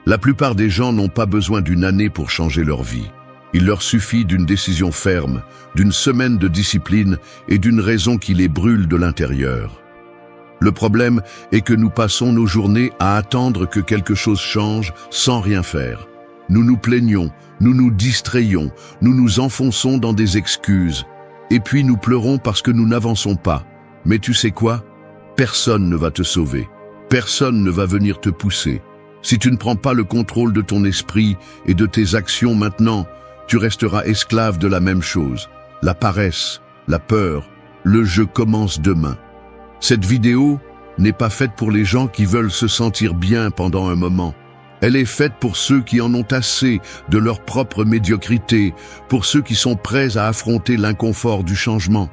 La plupart des gens n'ont pas besoin d'une année pour changer leur vie. Il leur suffit d'une décision ferme, d'une semaine de discipline et d'une raison qui les brûle de l'intérieur. Le problème est que nous passons nos journées à attendre que quelque chose change sans rien faire. Nous nous plaignons, nous nous distrayons, nous nous enfonçons dans des excuses. Et puis nous pleurons parce que nous n'avançons pas. Mais tu sais quoi? Personne ne va te sauver. Personne ne va venir te pousser. Si tu ne prends pas le contrôle de ton esprit et de tes actions maintenant, tu resteras esclave de la même chose. La paresse, la peur, le « je commence demain ». Cette vidéo n'est pas faite pour les gens qui veulent se sentir bien pendant un moment. Elle est faite pour ceux qui en ont assez de leur propre médiocrité, pour ceux qui sont prêts à affronter l'inconfort du changement.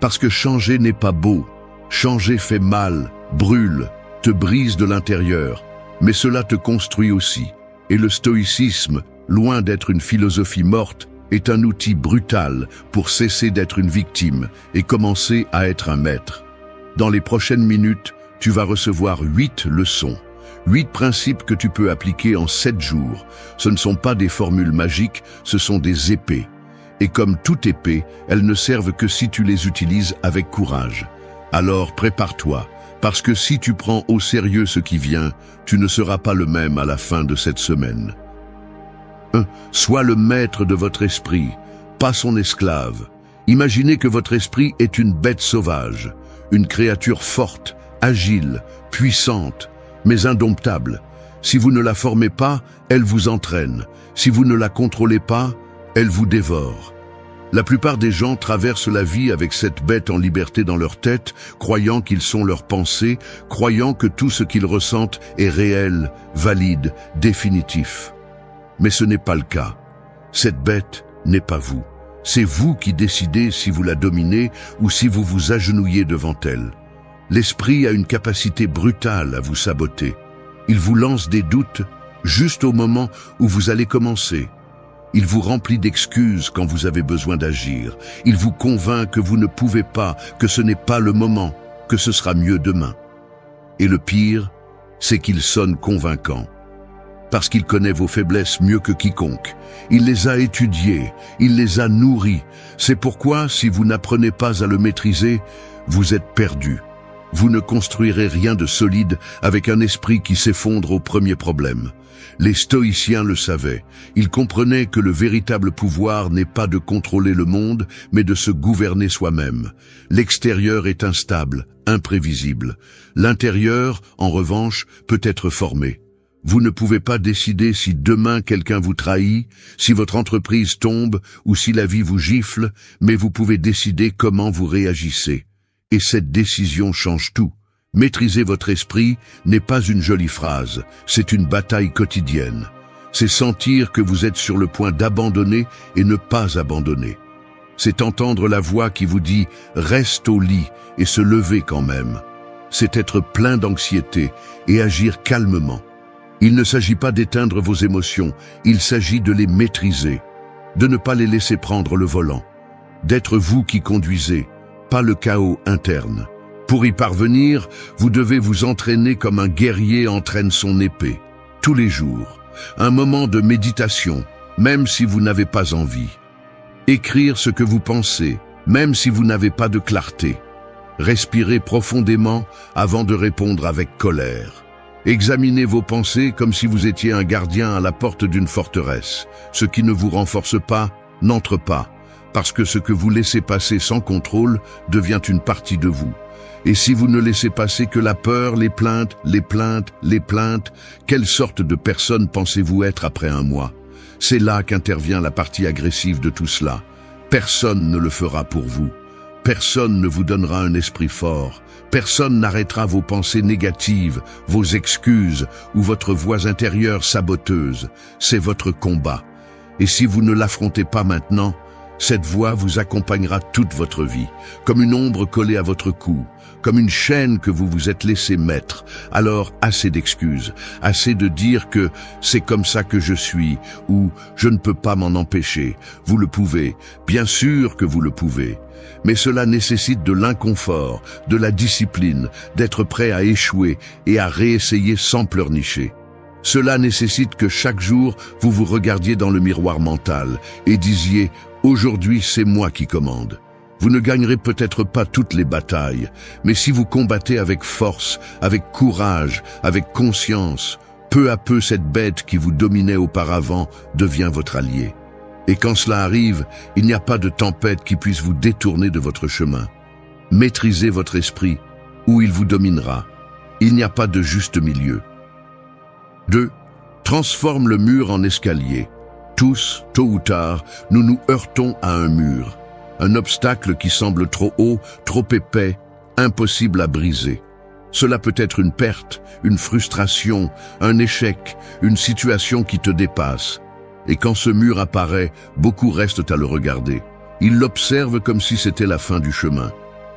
Parce que changer n'est pas beau. Changer fait mal, brûle, te brise de l'intérieur. Mais cela te construit aussi. Et le stoïcisme, loin d'être une philosophie morte, est un outil brutal pour cesser d'être une victime et commencer à être un maître. Dans les prochaines minutes, tu vas recevoir 8 leçons. 8 principes que tu peux appliquer en 7 jours. Ce ne sont pas des formules magiques, ce sont des épées. Et comme toute épée, elles ne servent que si tu les utilises avec courage. Alors prépare-toi, parce que si tu prends au sérieux ce qui vient, tu ne seras pas le même à la fin de cette semaine. 1. Sois le maître de votre esprit, pas son esclave. Imaginez que votre esprit est une bête sauvage, une créature forte, agile, puissante, mais indomptable. Si vous ne la formez pas, elle vous entraîne. Si vous ne la contrôlez pas, elle vous dévore. La plupart des gens traversent la vie avec cette bête en liberté dans leur tête, croyant qu'ils sont leurs pensées, croyant que tout ce qu'ils ressentent est réel, valide, définitif. Mais ce n'est pas le cas. Cette bête n'est pas vous. C'est vous qui décidez si vous la dominez ou si vous vous agenouillez devant elle. L'esprit a une capacité brutale à vous saboter. Il vous lance des doutes juste au moment où vous allez commencer. Il vous remplit d'excuses quand vous avez besoin d'agir. Il vous convainc que vous ne pouvez pas, que ce n'est pas le moment, que ce sera mieux demain. Et le pire, c'est qu'il sonne convaincant. Parce qu'il connaît vos faiblesses mieux que quiconque. Il les a étudiées, il les a nourries. C'est pourquoi, si vous n'apprenez pas à le maîtriser, vous êtes perdu. Vous ne construirez rien de solide avec un esprit qui s'effondre au premier problème. Les stoïciens le savaient. Ils comprenaient que le véritable pouvoir n'est pas de contrôler le monde, mais de se gouverner soi-même. L'extérieur est instable, imprévisible. L'intérieur, en revanche, peut être formé. Vous ne pouvez pas décider si demain quelqu'un vous trahit, si votre entreprise tombe ou si la vie vous gifle, mais vous pouvez décider comment vous réagissez. Et cette décision change tout. Maîtriser votre esprit n'est pas une jolie phrase, c'est une bataille quotidienne. C'est sentir que vous êtes sur le point d'abandonner et ne pas abandonner. C'est entendre la voix qui vous dit « reste au lit » et se lever quand même. C'est être plein d'anxiété et agir calmement. Il ne s'agit pas d'éteindre vos émotions, il s'agit de les maîtriser, de ne pas les laisser prendre le volant, d'être vous qui conduisez, pas le chaos interne. Pour y parvenir, vous devez vous entraîner comme un guerrier entraîne son épée, tous les jours. Un moment de méditation, même si vous n'avez pas envie. Écrire ce que vous pensez, même si vous n'avez pas de clarté. Respirez profondément avant de répondre avec colère. Examinez vos pensées comme si vous étiez un gardien à la porte d'une forteresse. Ce qui ne vous renforce pas, n'entre pas, parce que ce que vous laissez passer sans contrôle devient une partie de vous. Et si vous ne laissez passer que la peur, les plaintes, quelle sorte de personne pensez-vous être après un mois? C'est là qu'intervient la partie agressive de tout cela. Personne ne le fera pour vous. Personne ne vous donnera un esprit fort. Personne n'arrêtera vos pensées négatives, vos excuses ou votre voix intérieure saboteuse. C'est votre combat. Et si vous ne l'affrontez pas maintenant, cette voix vous accompagnera toute votre vie, comme une ombre collée à votre cou, comme une chaîne que vous vous êtes laissé mettre. Alors assez d'excuses, assez de dire que c'est comme ça que je suis ou je ne peux pas m'en empêcher. Vous le pouvez, bien sûr que vous le pouvez. Mais cela nécessite de l'inconfort, de la discipline, d'être prêt à échouer et à réessayer sans pleurnicher. Cela nécessite que chaque jour, vous vous regardiez dans le miroir mental et disiez « Aujourd'hui, c'est moi qui commande ». Vous ne gagnerez peut-être pas toutes les batailles, mais si vous combattez avec force, avec courage, avec conscience, peu à peu cette bête qui vous dominait auparavant devient votre allié. Et quand cela arrive, il n'y a pas de tempête qui puisse vous détourner de votre chemin. Maîtrisez votre esprit, ou il vous dominera. Il n'y a pas de juste milieu. 2. Transforme le mur en escalier. Tous, tôt ou tard, nous nous heurtons à un mur. Un obstacle qui semble trop haut, trop épais, impossible à briser. Cela peut être une perte, une frustration, un échec, une situation qui te dépasse. Et quand ce mur apparaît, beaucoup restent à le regarder. Ils l'observent comme si c'était la fin du chemin.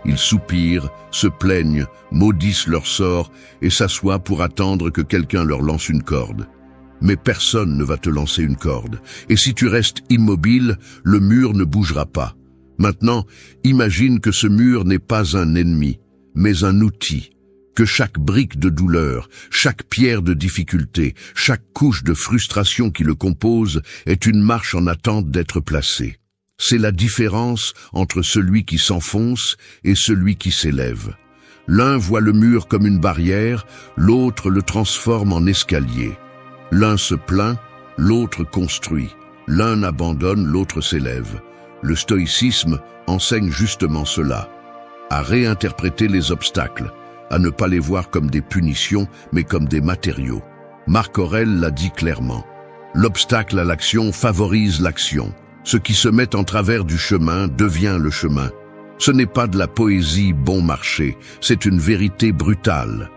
Ils soupirent, se plaignent, maudissent leur sort et s'assoient pour attendre que quelqu'un leur lance une corde. Mais personne ne va te lancer une corde. Et si tu restes immobile, le mur ne bougera pas. Maintenant, imagine que ce mur n'est pas un ennemi, mais un outil. Que chaque brique de douleur, chaque pierre de difficulté, chaque couche de frustration qui le compose est une marche en attente d'être placée. C'est la différence entre celui qui s'enfonce et celui qui s'élève. L'un voit le mur comme une barrière, l'autre le transforme en escalier. L'un se plaint, l'autre construit. L'un abandonne, l'autre s'élève. Le stoïcisme enseigne justement cela, à réinterpréter les obstacles, à ne pas les voir comme des punitions, mais comme des matériaux. Marc Aurèle l'a dit clairement. L'obstacle à l'action favorise l'action. Ce qui se met en travers du chemin devient le chemin. Ce n'est pas de la poésie bon marché, c'est une vérité brutale.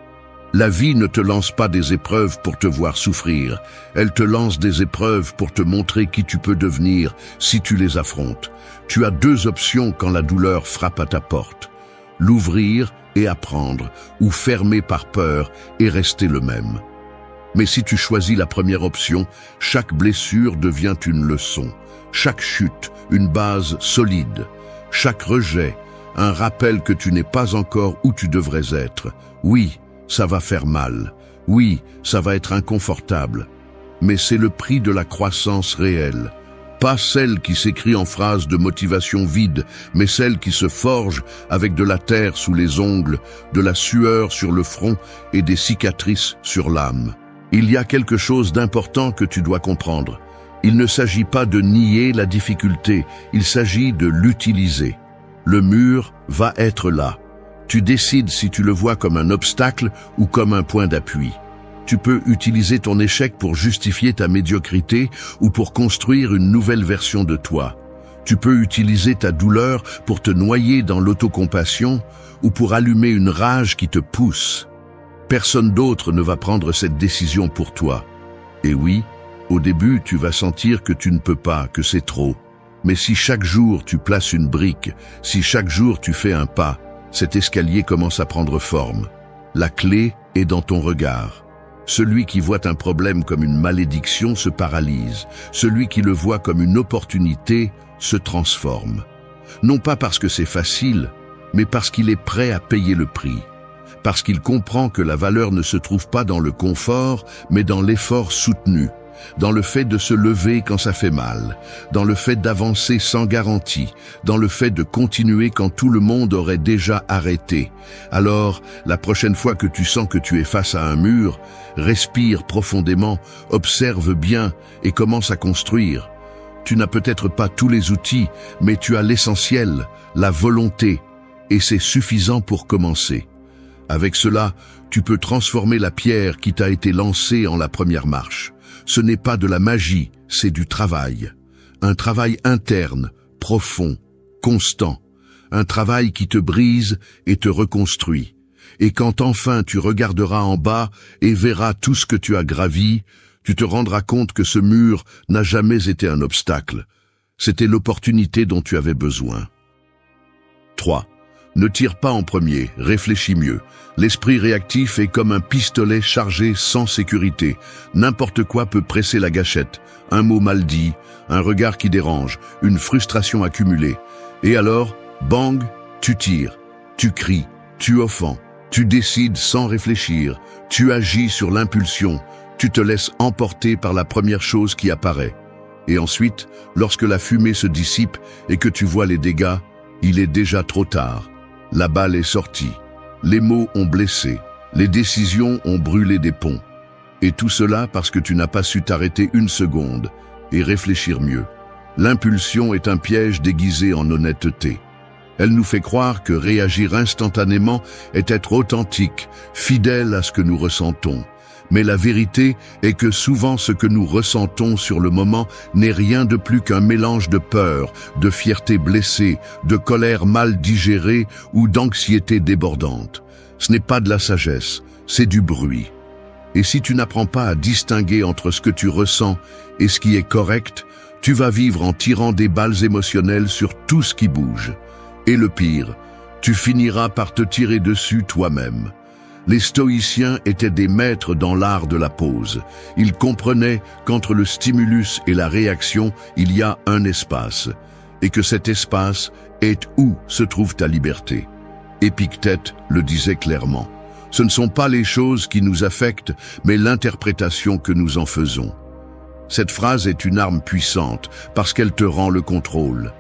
La vie ne te lance pas des épreuves pour te voir souffrir, elle te lance des épreuves pour te montrer qui tu peux devenir si tu les affrontes. Tu as deux options quand la douleur frappe à ta porte. L'ouvrir et apprendre, ou fermer par peur et rester le même. Mais si tu choisis la première option, chaque blessure devient une leçon, chaque chute, une base solide, chaque rejet, un rappel que tu n'es pas encore où tu devrais être. Oui, ça va faire mal. Oui, ça va être inconfortable. Mais c'est le prix de la croissance réelle. Pas celle qui s'écrit en phrases de motivation vide, mais celle qui se forge avec de la terre sous les ongles, de la sueur sur le front et des cicatrices sur l'âme. Il y a quelque chose d'important que tu dois comprendre. Il ne s'agit pas de nier la difficulté, il s'agit de l'utiliser. Le mur va être là. Tu décides si tu le vois comme un obstacle ou comme un point d'appui. Tu peux utiliser ton échec pour justifier ta médiocrité ou pour construire une nouvelle version de toi. Tu peux utiliser ta douleur pour te noyer dans l'autocompassion ou pour allumer une rage qui te pousse. Personne d'autre ne va prendre cette décision pour toi. Et oui, au début, tu vas sentir que tu ne peux pas, que c'est trop. Mais si chaque jour tu places une brique, si chaque jour tu fais un pas, cet escalier commence à prendre forme. La clé est dans ton regard. Celui qui voit un problème comme une malédiction se paralyse. Celui qui le voit comme une opportunité se transforme. Non pas parce que c'est facile, mais parce qu'il est prêt à payer le prix. Parce qu'il comprend que la valeur ne se trouve pas dans le confort, mais dans l'effort soutenu, dans le fait de se lever quand ça fait mal, dans le fait d'avancer sans garantie, dans le fait de continuer quand tout le monde aurait déjà arrêté. Alors, la prochaine fois que tu sens que tu es face à un mur, respire profondément, observe bien et commence à construire. Tu n'as peut-être pas tous les outils, mais tu as l'essentiel, la volonté, et c'est suffisant pour commencer. Avec cela, tu peux transformer la pierre qui t'a été lancée en la première marche. Ce n'est pas de la magie, c'est du travail. Un travail interne, profond, constant. Un travail qui te brise et te reconstruit. Et quand enfin tu regarderas en bas et verras tout ce que tu as gravi, tu te rendras compte que ce mur n'a jamais été un obstacle. C'était l'opportunité dont tu avais besoin. 3. Ne tire pas en premier, réfléchis mieux. L'esprit réactif est comme un pistolet chargé sans sécurité. N'importe quoi peut presser la gâchette. Un mot mal dit, un regard qui dérange, une frustration accumulée. Et alors, bang, tu tires, tu cries, tu offends, tu décides sans réfléchir, tu agis sur l'impulsion, Tu te laisses emporter par la première chose qui apparaît. Et ensuite, lorsque la fumée se dissipe et que tu vois les dégâts, il est déjà trop tard. La balle est sortie. Les mots ont blessé. Les décisions ont brûlé des ponts. Et tout cela parce que tu n'as pas su t'arrêter une seconde et réfléchir mieux. L'impulsion est un piège déguisé en honnêteté. Elle nous fait croire que réagir instantanément est être authentique, fidèle à ce que nous ressentons. Mais la vérité est que souvent ce que nous ressentons sur le moment n'est rien de plus qu'un mélange de peur, de fierté blessée, de colère mal digérée ou d'anxiété débordante. Ce n'est pas de la sagesse, c'est du bruit. Et si tu n'apprends pas à distinguer entre ce que tu ressens et ce qui est correct, tu vas vivre en tirant des balles émotionnelles sur tout ce qui bouge. Et le pire, tu finiras par te tirer dessus toi-même. Les stoïciens étaient des maîtres dans l'art de la pause. Ils comprenaient qu'entre le stimulus et la réaction, il y a un espace, et que cet espace est où se trouve ta liberté. Épictète le disait clairement. Ce ne sont pas les choses qui nous affectent, mais l'interprétation que nous en faisons. Cette phrase est une arme puissante parce qu'elle te rend le contrôle.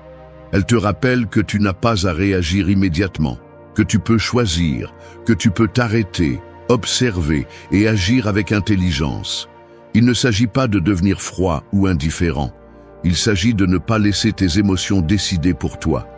Elle te rappelle que tu n'as pas à réagir immédiatement, que tu peux choisir, que tu peux t'arrêter, observer et agir avec intelligence. Il ne s'agit pas de devenir froid ou indifférent. Il s'agit de ne pas laisser tes émotions décider pour toi.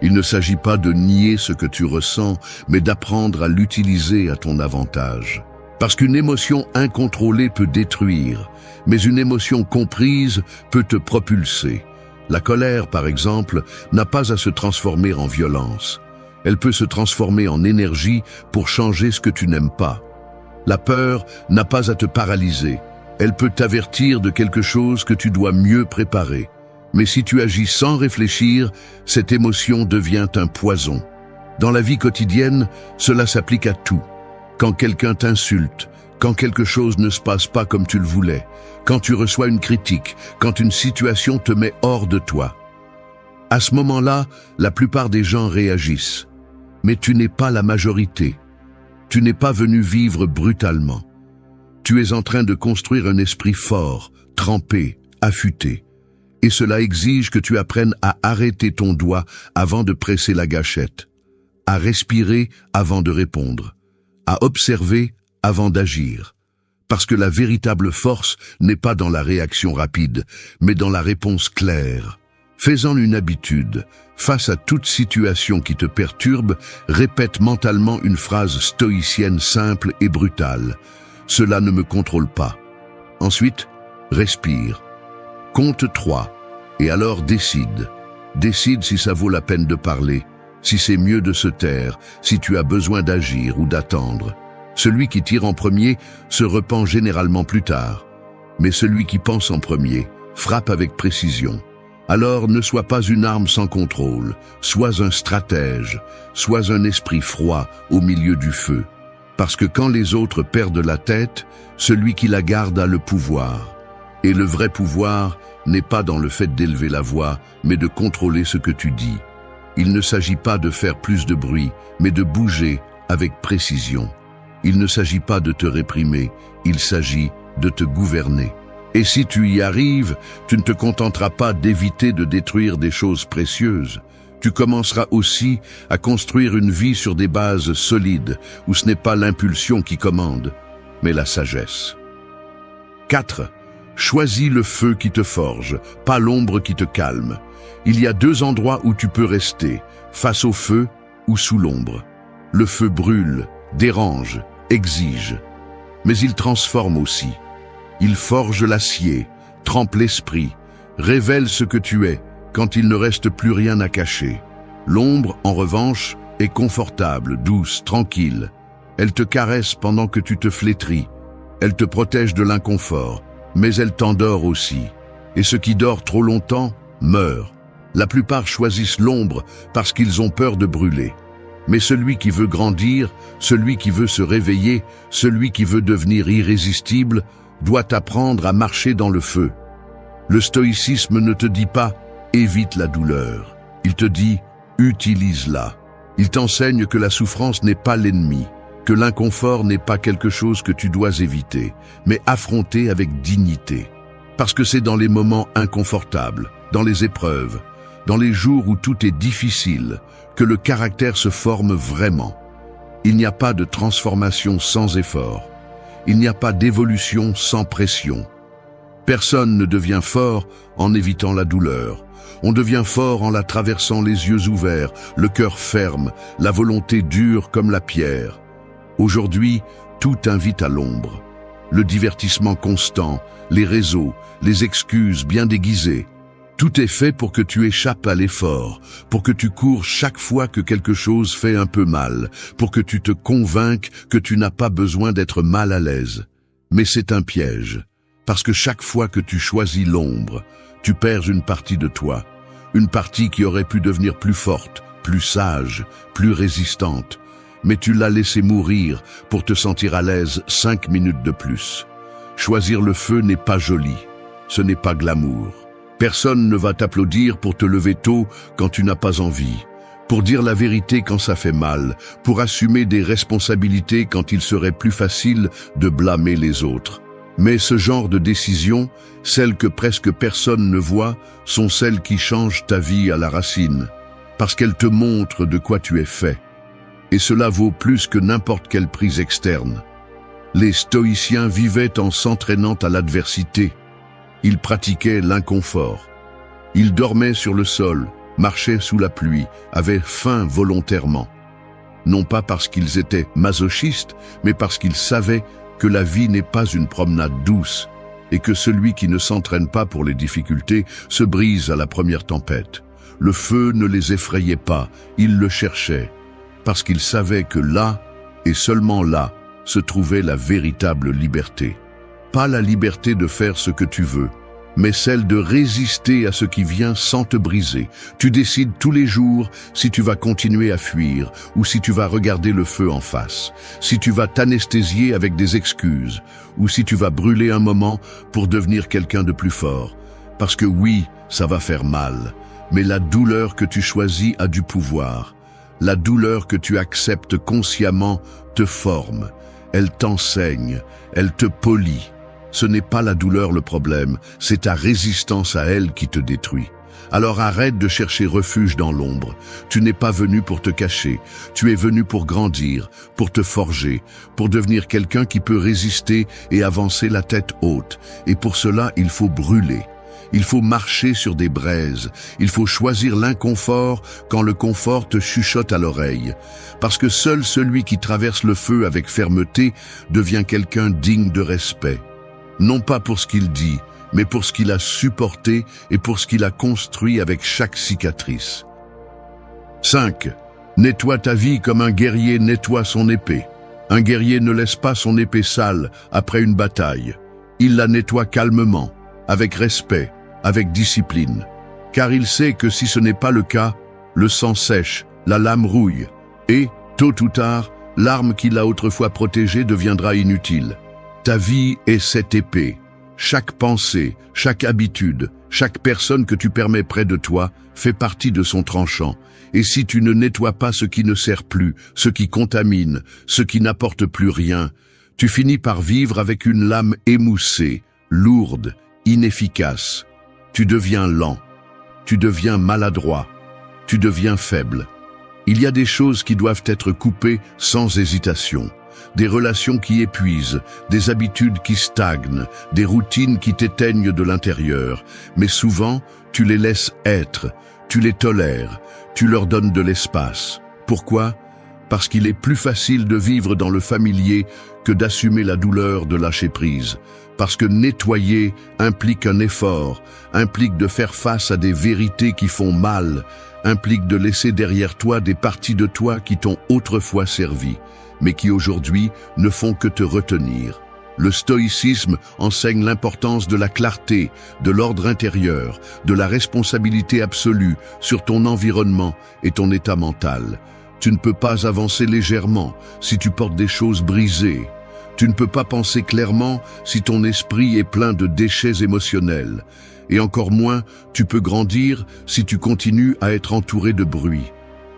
Il ne s'agit pas de nier ce que tu ressens, mais d'apprendre à l'utiliser à ton avantage. Parce qu'une émotion incontrôlée peut détruire, mais une émotion comprise peut te propulser. La colère, par exemple, n'a pas à se transformer en violence. Elle peut se transformer en énergie pour changer ce que tu n'aimes pas. La peur n'a pas à te paralyser. Elle peut t'avertir de quelque chose que tu dois mieux préparer. Mais si tu agis sans réfléchir, cette émotion devient un poison. Dans la vie quotidienne, cela s'applique à tout. Quand quelqu'un t'insulte, quand quelque chose ne se passe pas comme tu le voulais, quand tu reçois une critique, quand une situation te met hors de toi. À ce moment-là, la plupart des gens réagissent. Mais tu n'es pas la majorité. Tu n'es pas venu vivre brutalement. Tu es en train de construire un esprit fort, trempé, affûté. Et cela exige que tu apprennes à arrêter ton doigt avant de presser la gâchette, à respirer avant de répondre, à observer avant d'agir. Parce que la véritable force n'est pas dans la réaction rapide, mais dans la réponse claire. Fais-en une habitude. Face à toute situation qui te perturbe, répète mentalement une phrase stoïcienne simple et brutale. Cela ne me contrôle pas. Ensuite, respire. Compte 3. Et alors décide. Décide si ça vaut la peine de parler, si c'est mieux de se taire, si tu as besoin d'agir ou d'attendre. Celui qui tire en premier se repent généralement plus tard. Mais celui qui pense en premier frappe avec précision. Alors ne sois pas une arme sans contrôle, sois un stratège, sois un esprit froid au milieu du feu. Parce que quand les autres perdent la tête, celui qui la garde a le pouvoir. Et le vrai pouvoir n'est pas dans le fait d'élever la voix, mais de contrôler ce que tu dis. Il ne s'agit pas de faire plus de bruit, mais de bouger avec précision. Il ne s'agit pas de te réprimer, il s'agit de te gouverner. Et si tu y arrives, tu ne te contenteras pas d'éviter de détruire des choses précieuses. Tu commenceras aussi à construire une vie sur des bases solides, où ce n'est pas l'impulsion qui commande, mais la sagesse. 4. Choisis le feu qui te forge, pas l'ombre qui te calme. Il y a 2 endroits où tu peux rester, face au feu ou sous l'ombre. Le feu brûle, dérange, exige, mais il transforme aussi. Il forge l'acier, trempe l'esprit, révèle ce que tu es quand il ne reste plus rien à cacher. L'ombre, en revanche, est confortable, douce, tranquille. Elle te caresse pendant que tu te flétris. Elle te protège de l'inconfort, mais elle t'endort aussi. Et ce qui dort trop longtemps meurt. La plupart choisissent l'ombre parce qu'ils ont peur de brûler. Mais celui qui veut grandir, celui qui veut se réveiller, celui qui veut devenir irrésistible, doit apprendre à marcher dans le feu. Le stoïcisme ne te dit pas « évite la douleur ». Il te dit « utilise-la ». Il t'enseigne que la souffrance n'est pas l'ennemi, que l'inconfort n'est pas quelque chose que tu dois éviter, mais affronter avec dignité. Parce que c'est dans les moments inconfortables, dans les épreuves, dans les jours où tout est difficile, que le caractère se forme vraiment. Il n'y a pas de transformation sans effort. Il n'y a pas d'évolution sans pression. Personne ne devient fort en évitant la douleur. On devient fort en la traversant les yeux ouverts, le cœur ferme, la volonté dure comme la pierre. Aujourd'hui, tout invite à l'ombre. Le divertissement constant, les réseaux, les excuses bien déguisées. Tout est fait pour que tu échappes à l'effort, pour que tu cours chaque fois que quelque chose fait un peu mal, pour que tu te convainques que tu n'as pas besoin d'être mal à l'aise. Mais c'est un piège, parce que chaque fois que tu choisis l'ombre, tu perds une partie de toi, une partie qui aurait pu devenir plus forte, plus sage, plus résistante. Mais tu l'as laissé mourir pour te sentir à l'aise 5 minutes de plus. Choisir le feu n'est pas joli, ce n'est pas glamour. Personne ne va t'applaudir pour te lever tôt quand tu n'as pas envie, pour dire la vérité quand ça fait mal, pour assumer des responsabilités quand il serait plus facile de blâmer les autres. Mais ce genre de décisions, celles que presque personne ne voit, sont celles qui changent ta vie à la racine, parce qu'elles te montrent de quoi tu es fait. Et cela vaut plus que n'importe quelle prise externe. Les stoïciens vivaient en s'entraînant à l'adversité. Ils pratiquaient l'inconfort. Ils dormaient sur le sol, marchaient sous la pluie, avaient faim volontairement. Non pas parce qu'ils étaient masochistes, mais parce qu'ils savaient que la vie n'est pas une promenade douce et que celui qui ne s'entraîne pas pour les difficultés se brise à la première tempête. Le feu ne les effrayait pas, ils le cherchaient, parce qu'ils savaient que là, et seulement là, se trouvait la véritable liberté. Pas la liberté de faire ce que tu veux, mais celle de résister à ce qui vient sans te briser. Tu décides tous les jours si tu vas continuer à fuir ou si tu vas regarder le feu en face, si tu vas t'anesthésier avec des excuses ou si tu vas brûler un moment pour devenir quelqu'un de plus fort. Parce que oui, ça va faire mal, mais la douleur que tu choisis a du pouvoir. La douleur que tu acceptes consciemment te forme, elle t'enseigne, elle te polit. Ce n'est pas la douleur le problème, c'est ta résistance à elle qui te détruit. Alors arrête de chercher refuge dans l'ombre. Tu n'es pas venu pour te cacher, tu es venu pour grandir, pour te forger, pour devenir quelqu'un qui peut résister et avancer la tête haute. Et pour cela, il faut brûler. Il faut marcher sur des braises. Il faut choisir l'inconfort quand le confort te chuchote à l'oreille. Parce que seul celui qui traverse le feu avec fermeté devient quelqu'un digne de respect. Non pas pour ce qu'il dit, mais pour ce qu'il a supporté et pour ce qu'il a construit avec chaque cicatrice. 5. Nettoie ta vie comme un guerrier nettoie son épée. Un guerrier ne laisse pas son épée sale après une bataille. Il la nettoie calmement, avec respect, avec discipline. Car il sait que si ce n'est pas le cas, le sang sèche, la lame rouille, et, tôt ou tard, l'arme qui l'a autrefois protégée deviendra inutile. Ta vie est cette épée. Chaque pensée, chaque habitude, chaque personne que tu permets près de toi fait partie de son tranchant. Et si tu ne nettoies pas ce qui ne sert plus, ce qui contamine, ce qui n'apporte plus rien, tu finis par vivre avec une lame émoussée, lourde, inefficace. Tu deviens lent, tu deviens maladroit, tu deviens faible. Il y a des choses qui doivent être coupées sans hésitation. Des relations qui épuisent, des habitudes qui stagnent, des routines qui t'éteignent de l'intérieur. Mais souvent, tu les laisses être, tu les tolères, tu leur donnes de l'espace. Pourquoi ? Parce qu'il est plus facile de vivre dans le familier que d'assumer la douleur de lâcher prise. Parce que nettoyer implique un effort, implique de faire face à des vérités qui font mal, implique de laisser derrière toi des parties de toi qui t'ont autrefois servi, mais qui aujourd'hui ne font que te retenir. Le stoïcisme enseigne l'importance de la clarté, de l'ordre intérieur, de la responsabilité absolue sur ton environnement et ton état mental. Tu ne peux pas avancer légèrement si tu portes des choses brisées. Tu ne peux pas penser clairement si ton esprit est plein de déchets émotionnels. Et encore moins, tu peux grandir si tu continues à être entouré de bruit.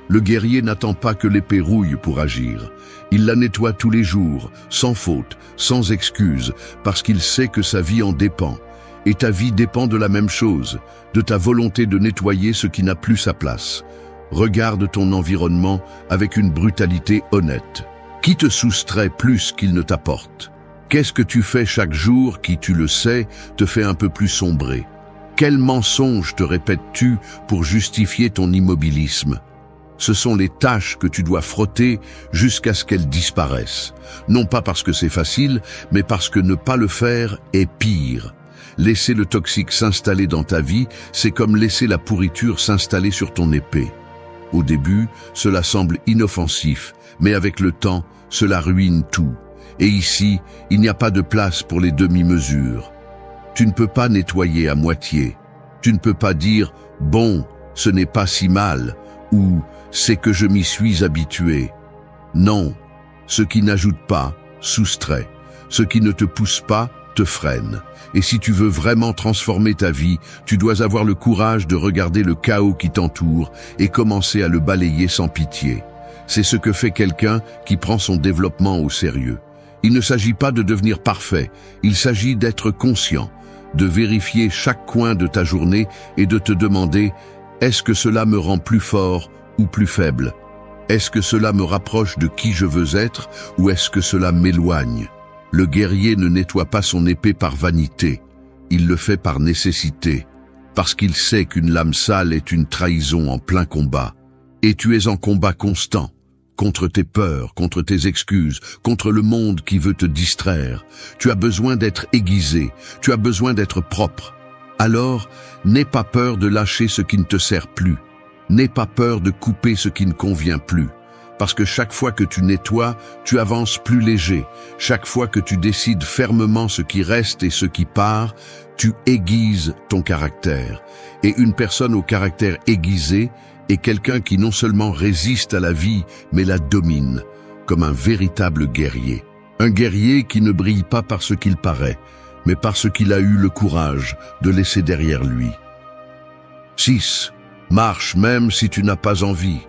Le guerrier n'attend pas que l'épée rouille pour agir. Il la nettoie tous les jours, sans faute, sans excuse, parce qu'il sait que sa vie en dépend. Et ta vie dépend de la même chose, de ta volonté de nettoyer ce qui n'a plus sa place. Regarde ton environnement avec une brutalité honnête. Qui te soustrait plus qu'il ne t'apporte? Qu'est-ce que tu fais chaque jour qui, tu le sais, te fait un peu plus sombrer? Quel mensonge te répètes-tu pour justifier ton immobilisme? Ce sont les tâches que tu dois frotter jusqu'à ce qu'elles disparaissent. Non pas parce que c'est facile, mais parce que ne pas le faire est pire. Laisser le toxique s'installer dans ta vie, c'est comme laisser la pourriture s'installer sur ton épée. Au début, cela semble inoffensif, mais avec le temps, cela ruine tout. Et ici, il n'y a pas de place pour les demi-mesures. Tu ne peux pas nettoyer à moitié. Tu ne peux pas dire « bon, ce n'est pas si mal » ou « c'est que je m'y suis habitué ». Non, ce qui n'ajoute pas, soustrait. Ce qui ne te pousse pas, te freine. Et si tu veux vraiment transformer ta vie, tu dois avoir le courage de regarder le chaos qui t'entoure et commencer à le balayer sans pitié. C'est ce que fait quelqu'un qui prend son développement au sérieux. Il ne s'agit pas de devenir parfait, il s'agit d'être conscient, de vérifier chaque coin de ta journée et de te demander « est-ce que cela me rend plus fort ou plus faible? Est-ce que cela me rapproche de qui je veux être ou est-ce que cela m'éloigne ?» Le guerrier ne nettoie pas son épée par vanité, il le fait par nécessité, parce qu'il sait qu'une lame sale est une trahison en plein combat. Et tu es en combat constant, contre tes peurs, contre tes excuses, contre le monde qui veut te distraire. Tu as besoin d'être aiguisé, tu as besoin d'être propre. Alors, n'aie pas peur de lâcher ce qui ne te sert plus, n'aie pas peur de couper ce qui ne convient plus. Parce que chaque fois que tu nettoies, tu avances plus léger. Chaque fois que tu décides fermement ce qui reste et ce qui part, tu aiguises ton caractère. Et une personne au caractère aiguisé est quelqu'un qui non seulement résiste à la vie, mais la domine, comme un véritable guerrier. Un guerrier qui ne brille pas par ce qu'il paraît, mais parce qu'il a eu le courage de laisser derrière lui. 6. Marche même si tu n'as pas envie.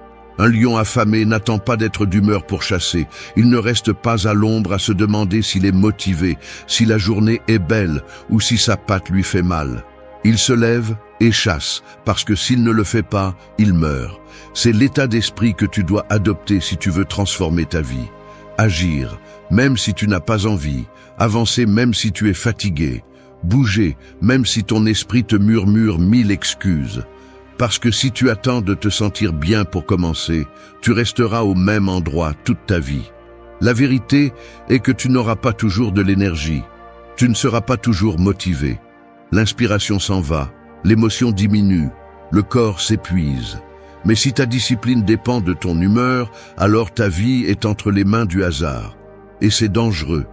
Un lion affamé n'attend pas d'être d'humeur pour chasser. Il ne reste pas à l'ombre à se demander s'il est motivé, si la journée est belle ou si sa patte lui fait mal. Il se lève et chasse, parce que s'il ne le fait pas, il meurt. C'est l'état d'esprit que tu dois adopter si tu veux transformer ta vie. Agir, même si tu n'as pas envie. Avancer même si tu es fatigué. Bouger, même si ton esprit te murmure 1000 excuses. Parce que si tu attends de te sentir bien pour commencer, tu resteras au même endroit toute ta vie. La vérité est que tu n'auras pas toujours de l'énergie. Tu ne seras pas toujours motivé. L'inspiration s'en va, l'émotion diminue, le corps s'épuise. Mais si ta discipline dépend de ton humeur, alors ta vie est entre les mains du hasard. Et c'est dangereux,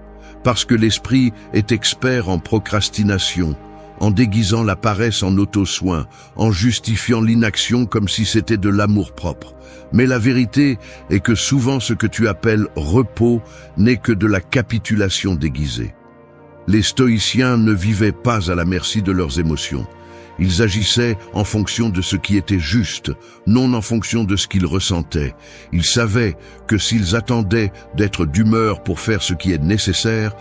parce que l'esprit est expert en procrastination, en déguisant la paresse en auto-soin, en justifiant l'inaction comme si c'était de l'amour-propre. Mais la vérité est que souvent ce que tu appelles repos n'est que de la capitulation déguisée. Les stoïciens ne vivaient pas à la merci de leurs émotions. Ils agissaient en fonction de ce qui était juste, non en fonction de ce qu'ils ressentaient. Ils savaient que s'ils attendaient d'être d'humeur pour faire ce qui est nécessaire,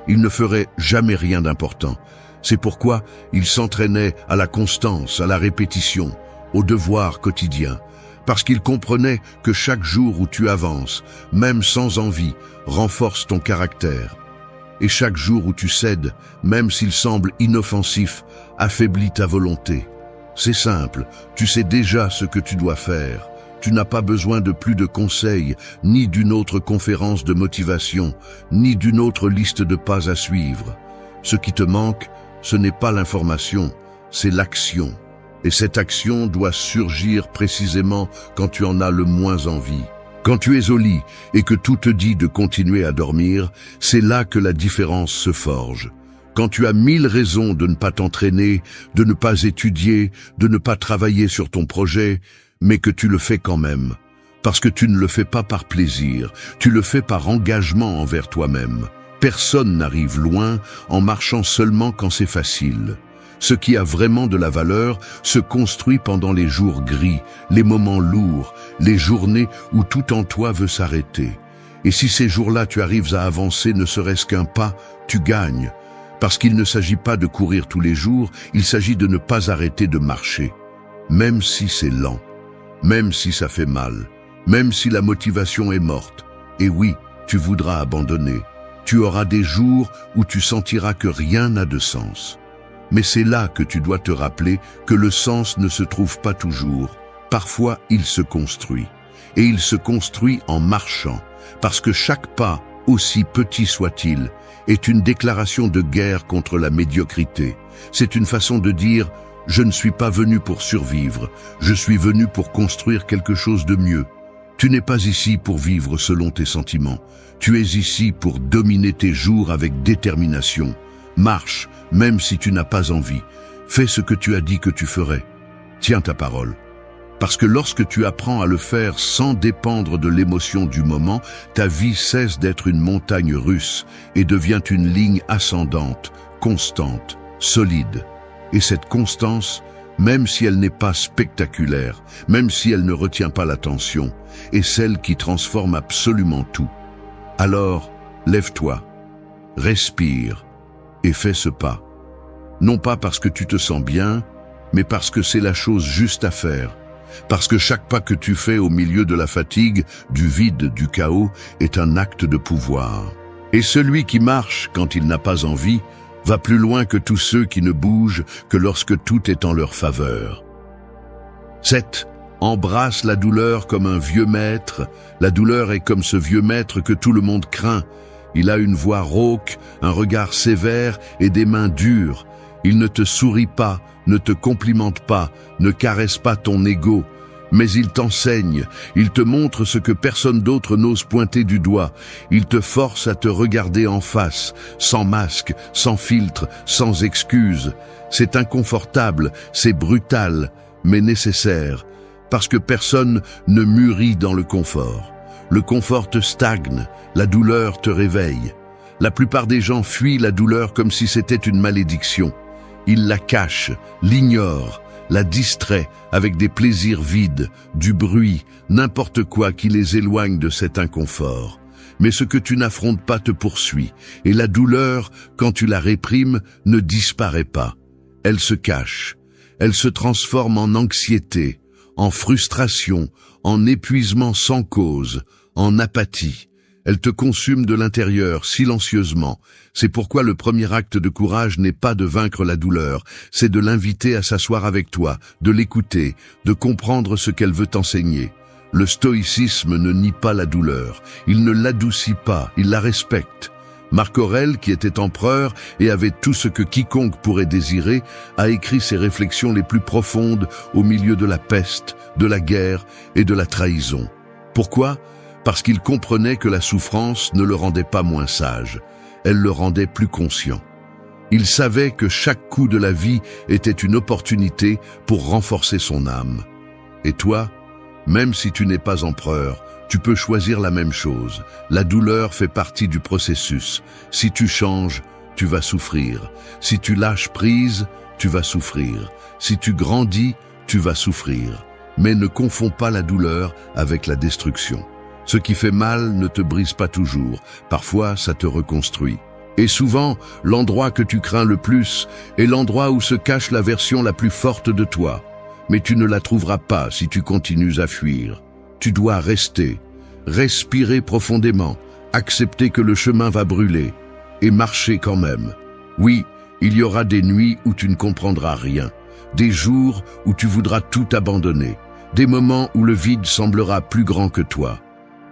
ils ne feraient jamais rien d'important. C'est pourquoi ils s'entraînaient à la constance, à la répétition, au devoir quotidien, parce qu'ils comprenaient que chaque jour où tu avances, même sans envie, renforce ton caractère. Et chaque jour où tu cèdes, même s'il semble inoffensif, affaiblit ta volonté. C'est simple, tu sais déjà ce que tu dois faire. Tu n'as pas besoin de plus de conseils, ni d'une autre conférence de motivation, ni d'une autre liste de pas à suivre. Ce qui te manque, ce n'est pas l'information, c'est l'action. Et cette action doit surgir précisément quand tu en as le moins envie. Quand tu es au lit et que tout te dit de continuer à dormir, c'est là que la différence se forge. Quand tu as 1000 raisons de ne pas t'entraîner, de ne pas étudier, de ne pas travailler sur ton projet, mais que tu le fais quand même. Parce que tu ne le fais pas par plaisir, tu le fais par engagement envers toi-même. Personne n'arrive loin en marchant seulement quand c'est facile. Ce qui a vraiment de la valeur se construit pendant les jours gris, les moments lourds, les journées où tout en toi veut s'arrêter. Et si ces jours-là tu arrives à avancer ne serait-ce qu'un pas, tu gagnes. Parce qu'il ne s'agit pas de courir tous les jours, il s'agit de ne pas arrêter de marcher. Même si c'est lent, même si ça fait mal, même si la motivation est morte. Et oui, tu voudras abandonner. Tu auras des jours où tu sentiras que rien n'a de sens. Mais c'est là que tu dois te rappeler que le sens ne se trouve pas toujours. Parfois, il se construit. Et il se construit en marchant. Parce que chaque pas, aussi petit soit-il, est une déclaration de guerre contre la médiocrité. C'est une façon de dire « Je ne suis pas venu pour survivre, je suis venu pour construire quelque chose de mieux ». Tu n'es pas ici pour vivre selon tes sentiments. Tu es ici pour dominer tes jours avec détermination. Marche, même si tu n'as pas envie. Fais ce que tu as dit que tu ferais. Tiens ta parole. Parce que lorsque tu apprends à le faire sans dépendre de l'émotion du moment, ta vie cesse d'être une montagne russe et devient une ligne ascendante, constante, solide. Et cette constance, même si elle n'est pas spectaculaire, même si elle ne retient pas l'attention, est celle qui transforme absolument tout. Alors, lève-toi, respire et fais ce pas. Non pas parce que tu te sens bien, mais parce que c'est la chose juste à faire. Parce que chaque pas que tu fais au milieu de la fatigue, du vide, du chaos, est un acte de pouvoir. Et celui qui marche quand il n'a pas envie, va plus loin que tous ceux qui ne bougent que lorsque tout est en leur faveur. 7. Embrasse la douleur comme un vieux maître. La douleur est comme ce vieux maître que tout le monde craint. Il a une voix rauque, un regard sévère et des mains dures. Il ne te sourit pas, ne te complimente pas, ne caresse pas ton ego, mais il t'enseigne, il te montre ce que personne d'autre n'ose pointer du doigt, il te force à te regarder en face, sans masque, sans filtre, sans excuse. C'est inconfortable, c'est brutal, mais nécessaire, parce que personne ne mûrit dans le confort. Le confort te stagne, la douleur te réveille. La plupart des gens fuient la douleur comme si c'était une malédiction. Ils la cachent, l'ignorent, la distraient avec des plaisirs vides, du bruit, n'importe quoi qui les éloigne de cet inconfort. Mais ce que tu n'affrontes pas te poursuit, et la douleur, quand tu la réprimes, ne disparaît pas. Elle se cache, elle se transforme en anxiété, en frustration, en épuisement sans cause, en apathie. Elle te consume de l'intérieur, silencieusement. C'est pourquoi le premier acte de courage n'est pas de vaincre la douleur, c'est de l'inviter à s'asseoir avec toi, de l'écouter, de comprendre ce qu'elle veut t'enseigner. Le stoïcisme ne nie pas la douleur, il ne l'adoucit pas, il la respecte. Marc Aurèle, qui était empereur et avait tout ce que quiconque pourrait désirer, a écrit ses réflexions les plus profondes au milieu de la peste, de la guerre et de la trahison. Pourquoi ? Parce qu'il comprenait que la souffrance ne le rendait pas moins sage, elle le rendait plus conscient. Il savait que chaque coup de la vie était une opportunité pour renforcer son âme. Et toi, même si tu n'es pas empereur, tu peux choisir la même chose. La douleur fait partie du processus. Si tu changes, tu vas souffrir. Si tu lâches prise, tu vas souffrir. Si tu grandis, tu vas souffrir. Mais ne confonds pas la douleur avec la destruction. Ce qui fait mal ne te brise pas toujours, parfois ça te reconstruit. Et souvent, l'endroit que tu crains le plus est l'endroit où se cache la version la plus forte de toi. Mais tu ne la trouveras pas si tu continues à fuir. Tu dois rester, respirer profondément, accepter que le chemin va brûler, et marcher quand même. Oui, il y aura des nuits où tu ne comprendras rien, des jours où tu voudras tout abandonner, des moments où le vide semblera plus grand que toi.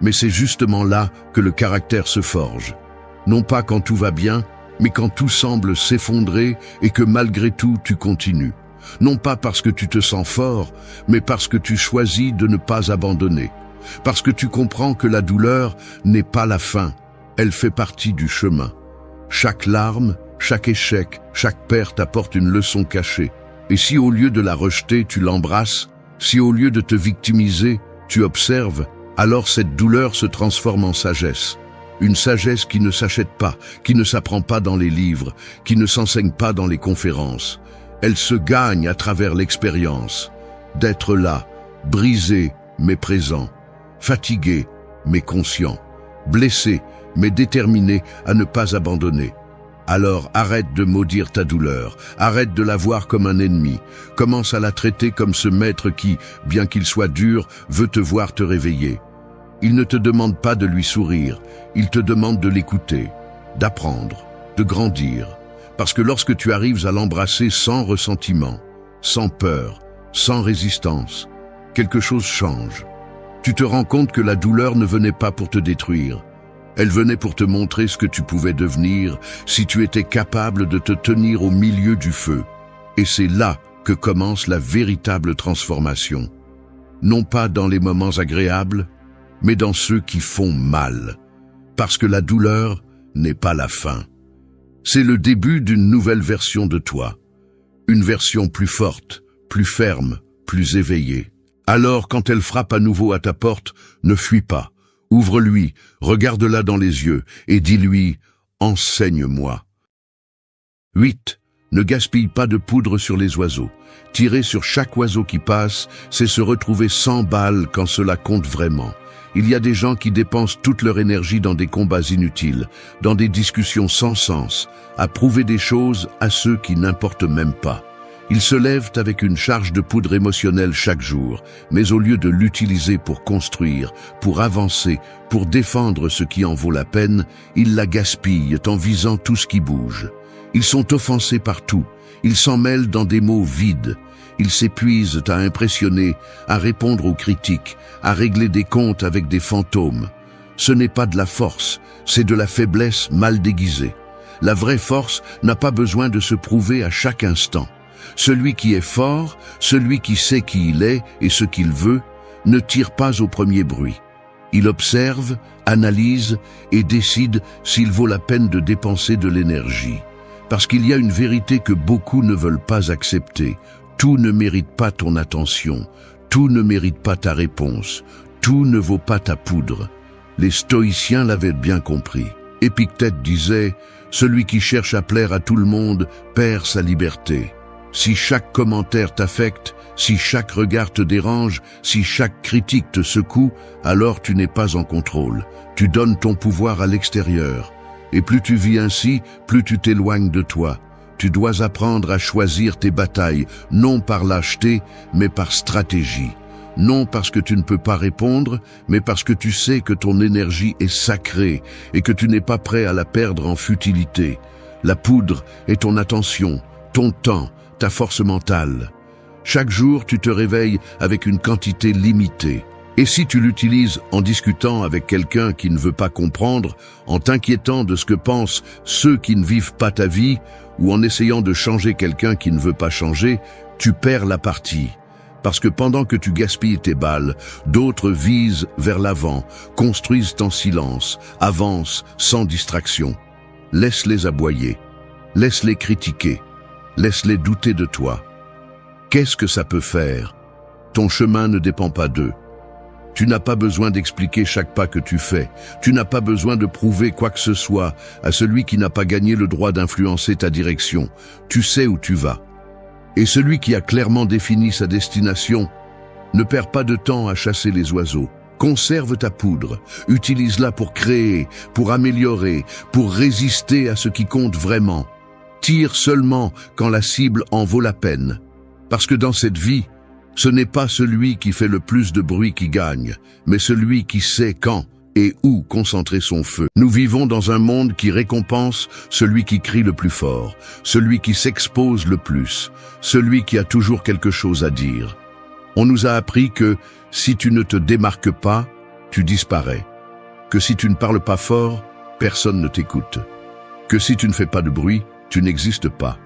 Mais c'est justement là que le caractère se forge. Non pas quand tout va bien, mais quand tout semble s'effondrer et que malgré tout tu continues. Non pas parce que tu te sens fort, mais parce que tu choisis de ne pas abandonner. Parce que tu comprends que la douleur n'est pas la fin, elle fait partie du chemin. Chaque larme, chaque échec, chaque perte apporte une leçon cachée. Et si au lieu de la rejeter, tu l'embrasses, si au lieu de te victimiser, tu observes, alors cette douleur se transforme en sagesse. Une sagesse qui ne s'achète pas, qui ne s'apprend pas dans les livres, qui ne s'enseigne pas dans les conférences. Elle se gagne à travers l'expérience, d'être là, brisé mais présent, fatigué mais conscient, blessé mais déterminé à ne pas abandonner. Alors arrête de maudire ta douleur, arrête de la voir comme un ennemi, commence à la traiter comme ce maître qui, bien qu'il soit dur, veut te voir te réveiller. Il ne te demande pas de lui sourire, il te demande de l'écouter, d'apprendre, de grandir. Parce que lorsque tu arrives à l'embrasser sans ressentiment, sans peur, sans résistance, quelque chose change. Tu te rends compte que la douleur ne venait pas pour te détruire. Elle venait pour te montrer ce que tu pouvais devenir si tu étais capable de te tenir au milieu du feu. Et c'est là que commence la véritable transformation. Non pas dans les moments agréables, mais dans ceux qui font mal. Parce que la douleur n'est pas la fin. C'est le début d'une nouvelle version de toi. Une version plus forte, plus ferme, plus éveillée. Alors, quand elle frappe à nouveau à ta porte, ne fuis pas. Ouvre-lui, regarde-la dans les yeux et dis-lui « Enseigne-moi ». 8. Ne gaspille pas de poudre sur les oiseaux. Tirer sur chaque oiseau qui passe, c'est se retrouver sans balles quand cela compte vraiment. Il y a des gens qui dépensent toute leur énergie dans des combats inutiles, dans des discussions sans sens, à prouver des choses à ceux qui n'importent même pas. Ils se lèvent avec une charge de poudre émotionnelle chaque jour, mais au lieu de l'utiliser pour construire, pour avancer, pour défendre ce qui en vaut la peine, ils la gaspillent en visant tout ce qui bouge. Ils sont offensés par tout, ils s'en mêlent dans des mots vides. Ils s'épuisent à impressionner, à répondre aux critiques, à régler des comptes avec des fantômes. Ce n'est pas de la force, c'est de la faiblesse mal déguisée. La vraie force n'a pas besoin de se prouver à chaque instant. Celui qui est fort, celui qui sait qui il est et ce qu'il veut, ne tire pas au premier bruit. Il observe, analyse et décide s'il vaut la peine de dépenser de l'énergie. Parce qu'il y a une vérité que beaucoup ne veulent pas accepter. Tout ne mérite pas ton attention, tout ne mérite pas ta réponse, tout ne vaut pas ta poudre. Les stoïciens l'avaient bien compris. Épictète disait « Celui qui cherche à plaire à tout le monde perd sa liberté ». Si chaque commentaire t'affecte, si chaque regard te dérange, si chaque critique te secoue, alors tu n'es pas en contrôle. Tu donnes ton pouvoir à l'extérieur. Et plus tu vis ainsi, plus tu t'éloignes de toi. Tu dois apprendre à choisir tes batailles, non par lâcheté, mais par stratégie. Non parce que tu ne peux pas répondre, mais parce que tu sais que ton énergie est sacrée et que tu n'es pas prêt à la perdre en futilité. La poudre est ton attention, ton temps, ta force mentale. Chaque jour, tu te réveilles avec une quantité limitée. Et si tu l'utilises en discutant avec quelqu'un qui ne veut pas comprendre, en t'inquiétant de ce que pensent ceux qui ne vivent pas ta vie, ou en essayant de changer quelqu'un qui ne veut pas changer, tu perds la partie. Parce que pendant que tu gaspilles tes balles, d'autres visent vers l'avant, construisent en silence, avancent sans distraction. Laisse-les aboyer, laisse-les critiquer, laisse-les douter de toi. Qu'est-ce que ça peut faire? Ton chemin ne dépend pas d'eux. Tu n'as pas besoin d'expliquer chaque pas que tu fais. Tu n'as pas besoin de prouver quoi que ce soit à celui qui n'a pas gagné le droit d'influencer ta direction. Tu sais où tu vas. Et celui qui a clairement défini sa destination ne perd pas de temps à chasser les oiseaux. Conserve ta poudre, utilise-la pour créer, pour améliorer, pour résister à ce qui compte vraiment. Tire seulement quand la cible en vaut la peine. Parce que dans cette vie, ce n'est pas celui qui fait le plus de bruit qui gagne, mais celui qui sait quand et où concentrer son feu. Nous vivons dans un monde qui récompense celui qui crie le plus fort, celui qui s'expose le plus, celui qui a toujours quelque chose à dire. On nous a appris que si tu ne te démarques pas, tu disparais. Que si tu ne parles pas fort, personne ne t'écoute. Que si tu ne fais pas de bruit, tu n'existes pas.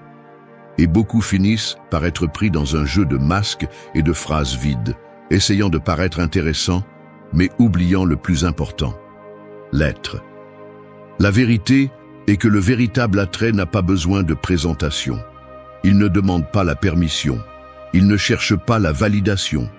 Et beaucoup finissent par être pris dans un jeu de masques et de phrases vides, essayant de paraître intéressants, mais oubliant le plus important, l'être. La vérité est que le véritable attrait n'a pas besoin de présentation. Il ne demande pas la permission. Il ne cherche pas la validation.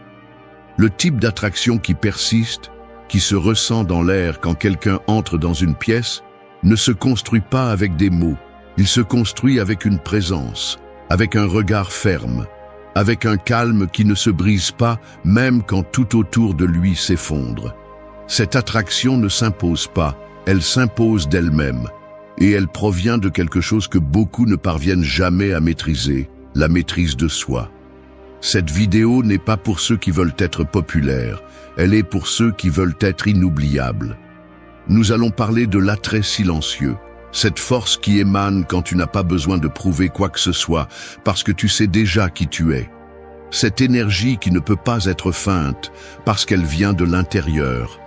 Le type d'attraction qui persiste, qui se ressent dans l'air quand quelqu'un entre dans une pièce, ne se construit pas avec des mots. Il se construit avec une présence, avec un regard ferme, avec un calme qui ne se brise pas même quand tout autour de lui s'effondre. Cette attraction ne s'impose pas, elle s'impose d'elle-même. Et elle provient de quelque chose que beaucoup ne parviennent jamais à maîtriser, la maîtrise de soi. Cette vidéo n'est pas pour ceux qui veulent être populaires, elle est pour ceux qui veulent être inoubliables. Nous allons parler de l'attrait silencieux, cette force qui émane quand tu n'as pas besoin de prouver quoi que ce soit, parce que tu sais déjà qui tu es. Cette énergie qui ne peut pas être feinte, parce qu'elle vient de l'intérieur.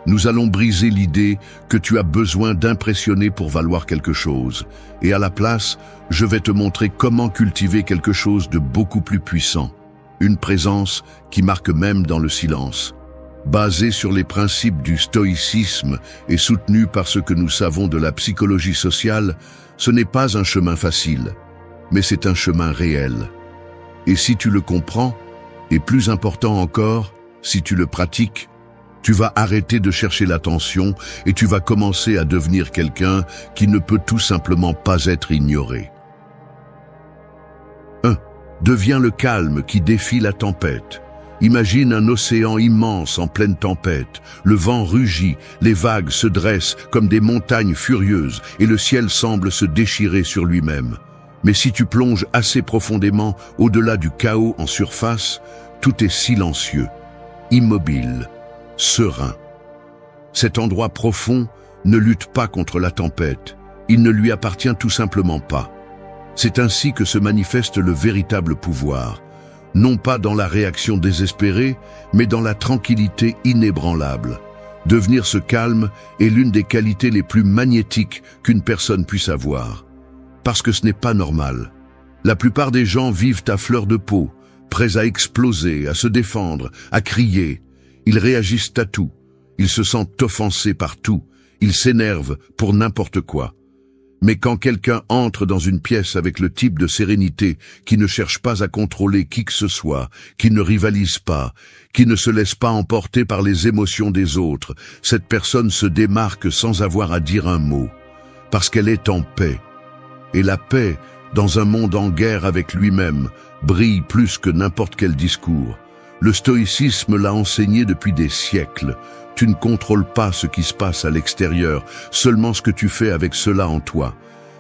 Nous allons briser l'idée que tu as besoin d'impressionner pour valoir quelque chose. Et à la place, je vais te montrer comment cultiver quelque chose de beaucoup plus puissant. Une présence qui marque même dans le silence. Basée sur les principes du stoïcisme et soutenue par ce que nous savons de la psychologie sociale, ce n'est pas un chemin facile, mais c'est un chemin réel. Et si tu le comprends, et plus important encore, si tu le pratiques, tu vas arrêter de chercher l'attention et tu vas commencer à devenir quelqu'un qui ne peut tout simplement pas être ignoré. 1. Deviens le calme qui défie la tempête. Imagine un océan immense en pleine tempête. Le vent rugit, les vagues se dressent comme des montagnes furieuses et le ciel semble se déchirer sur lui-même. Mais si tu plonges assez profondément au-delà du chaos en surface, tout est silencieux, immobile, serein. Cet endroit profond ne lutte pas contre la tempête, il ne lui appartient tout simplement pas. C'est ainsi que se manifeste le véritable pouvoir, non pas dans la réaction désespérée, mais dans la tranquillité inébranlable. Devenir ce calme est l'une des qualités les plus magnétiques qu'une personne puisse avoir. Parce que ce n'est pas normal. La plupart des gens vivent à fleur de peau, prêts à exploser, à se défendre, à crier. Ils réagissent à tout, ils se sentent offensés par tout, ils s'énervent pour n'importe quoi. Mais quand quelqu'un entre dans une pièce avec le type de sérénité qui ne cherche pas à contrôler qui que ce soit, qui ne rivalise pas, qui ne se laisse pas emporter par les émotions des autres, cette personne se démarque sans avoir à dire un mot, parce qu'elle est en paix. Et la paix, dans un monde en guerre avec lui-même, brille plus que n'importe quel discours. Le stoïcisme l'a enseigné depuis des siècles. Tu ne contrôles pas ce qui se passe à l'extérieur, seulement ce que tu fais avec cela en toi.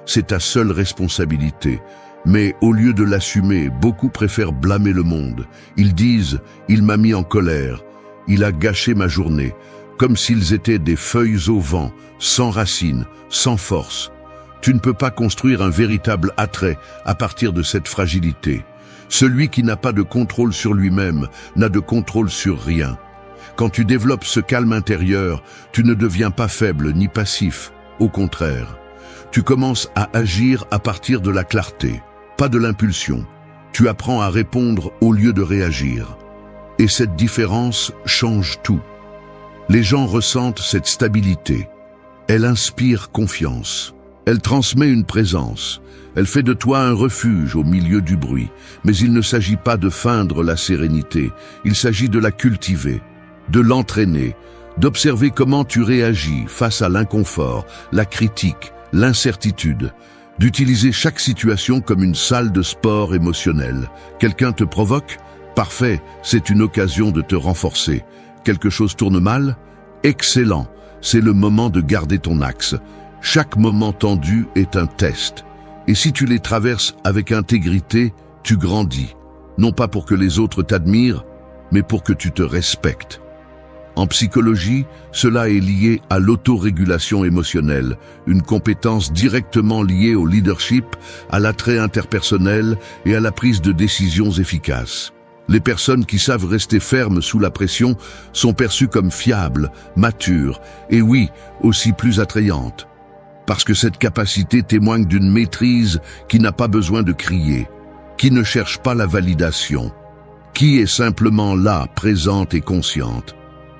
C'est ta seule responsabilité. Mais au lieu de l'assumer, beaucoup préfèrent blâmer le monde. Ils disent « il m'a mis en colère, il a gâché ma journée », comme s'ils étaient des feuilles au vent, sans racines, sans force. Tu ne peux pas construire un véritable attrait à partir de cette fragilité. Celui qui n'a pas de contrôle sur lui-même n'a de contrôle sur rien. Quand tu développes ce calme intérieur, tu ne deviens pas faible ni passif. Au contraire, tu commences à agir à partir de la clarté, pas de l'impulsion. Tu apprends à répondre au lieu de réagir. Et cette différence change tout. Les gens ressentent cette stabilité. Elle inspire confiance. Elle transmet une présence. Elle fait de toi un refuge au milieu du bruit. Mais il ne s'agit pas de feindre la sérénité. Il s'agit de la cultiver, de l'entraîner, d'observer comment tu réagis face à l'inconfort, la critique, l'incertitude, d'utiliser chaque situation comme une salle de sport émotionnel. Quelqu'un te provoque? Parfait, c'est une occasion de te renforcer. Quelque chose tourne mal? Excellent, c'est le moment de garder ton axe. Chaque moment tendu est un test. Et si tu les traverses avec intégrité, tu grandis. Non pas pour que les autres t'admirent, mais pour que tu te respectes. En psychologie, cela est lié à l'autorégulation émotionnelle, une compétence directement liée au leadership, à l'attrait interpersonnel et à la prise de décisions efficaces. Les personnes qui savent rester fermes sous la pression sont perçues comme fiables, matures et oui, aussi plus attrayantes. Parce que cette capacité témoigne d'une maîtrise qui n'a pas besoin de crier, qui ne cherche pas la validation, qui est simplement là, présente et consciente.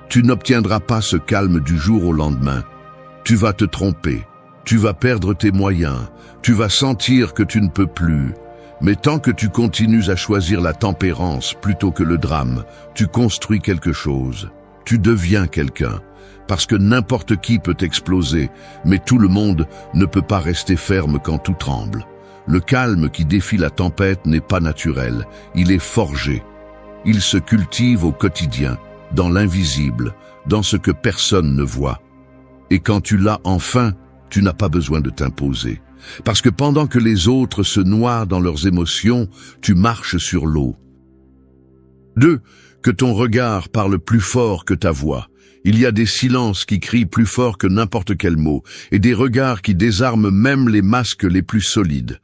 Tu n'obtiendras pas ce calme du jour au lendemain. Tu vas te tromper, tu vas perdre tes moyens, tu vas sentir que tu ne peux plus. Mais tant que tu continues à choisir la tempérance plutôt que le drame, tu construis quelque chose. Tu deviens quelqu'un. Parce que n'importe qui peut exploser, mais tout le monde ne peut pas rester ferme quand tout tremble. Le calme qui défie la tempête n'est pas naturel, il est forgé. Il se cultive au quotidien, dans l'invisible, dans ce que personne ne voit. Et quand tu l'as enfin, tu n'as pas besoin de t'imposer. Parce que pendant que les autres se noient dans leurs émotions, tu marches sur l'eau. 2. Que ton regard parle plus fort que ta voix. Il y a des silences qui crient plus fort que n'importe quel mot, et des regards qui désarment même les masques les plus solides.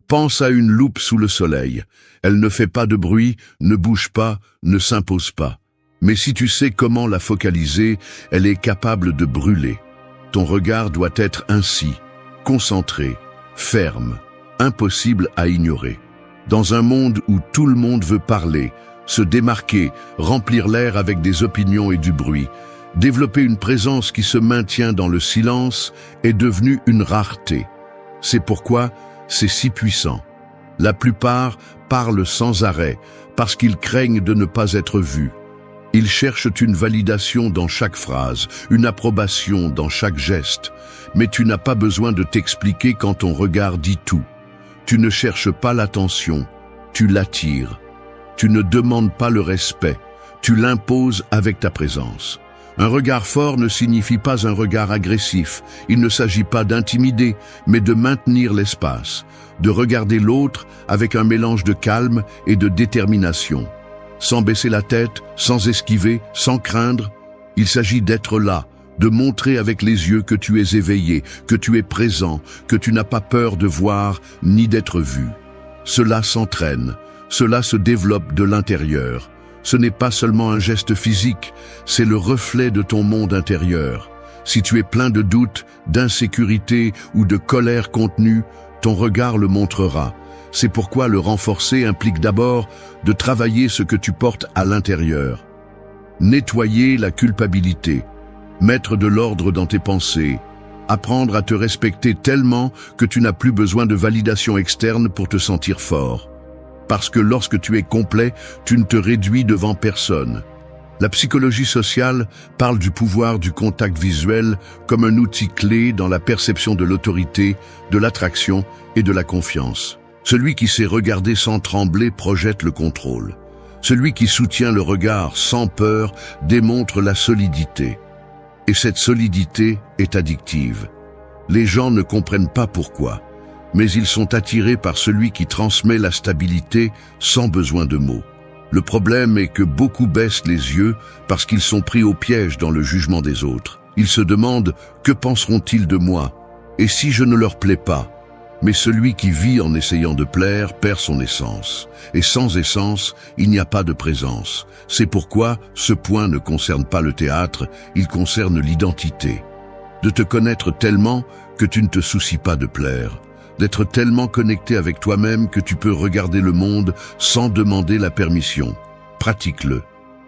Pense à une loupe sous le soleil. Elle ne fait pas de bruit, ne bouge pas, ne s'impose pas. Mais si tu sais comment la focaliser, elle est capable de brûler. Ton regard doit être ainsi, concentré, ferme, impossible à ignorer. Dans un monde où tout le monde veut parler, se démarquer, remplir l'air avec des opinions et du bruit, développer une présence qui se maintient dans le silence est devenu une rareté. C'est pourquoi c'est si puissant. La plupart parlent sans arrêt, parce qu'ils craignent de ne pas être vus. Ils cherchent une validation dans chaque phrase, une approbation dans chaque geste. Mais tu n'as pas besoin de t'expliquer quand ton regard dit tout. Tu ne cherches pas l'attention, tu l'attires. Tu ne demandes pas le respect, tu l'imposes avec ta présence. Un regard fort ne signifie pas un regard agressif. Il ne s'agit pas d'intimider, mais de maintenir l'espace, de regarder l'autre avec un mélange de calme et de détermination. Sans baisser la tête, sans esquiver, sans craindre, il s'agit d'être là, de montrer avec les yeux que tu es éveillé, que tu es présent, que tu n'as pas peur de voir ni d'être vu. Cela s'entraîne, cela se développe de l'intérieur. Ce n'est pas seulement un geste physique, c'est le reflet de ton monde intérieur. Si tu es plein de doutes, d'insécurité ou de colère contenue, ton regard le montrera. C'est pourquoi le renforcer implique d'abord de travailler ce que tu portes à l'intérieur. Nettoyer la culpabilité, mettre de l'ordre dans tes pensées, apprendre à te respecter tellement que tu n'as plus besoin de validation externe pour te sentir fort. Parce que lorsque tu es complet, tu ne te réduis devant personne. La psychologie sociale parle du pouvoir du contact visuel comme un outil clé dans la perception de l'autorité, de l'attraction et de la confiance. Celui qui sait regarder sans trembler projette le contrôle. Celui qui soutient le regard sans peur démontre la solidité. Et cette solidité est addictive. Les gens ne comprennent pas pourquoi, mais ils sont attirés par celui qui transmet la stabilité sans besoin de mots. Le problème est que beaucoup baissent les yeux parce qu'ils sont pris au piège dans le jugement des autres. Ils se demandent « Que penseront-ils de moi ?» Et si je ne leur plais pas? Mais celui qui vit en essayant de plaire perd son essence. Et sans essence, il n'y a pas de présence. C'est pourquoi ce point ne concerne pas le théâtre, il concerne l'identité. De te connaître tellement que tu ne te soucies pas de plaire. D'être tellement connecté avec toi-même que tu peux regarder le monde sans demander la permission. Pratique-le.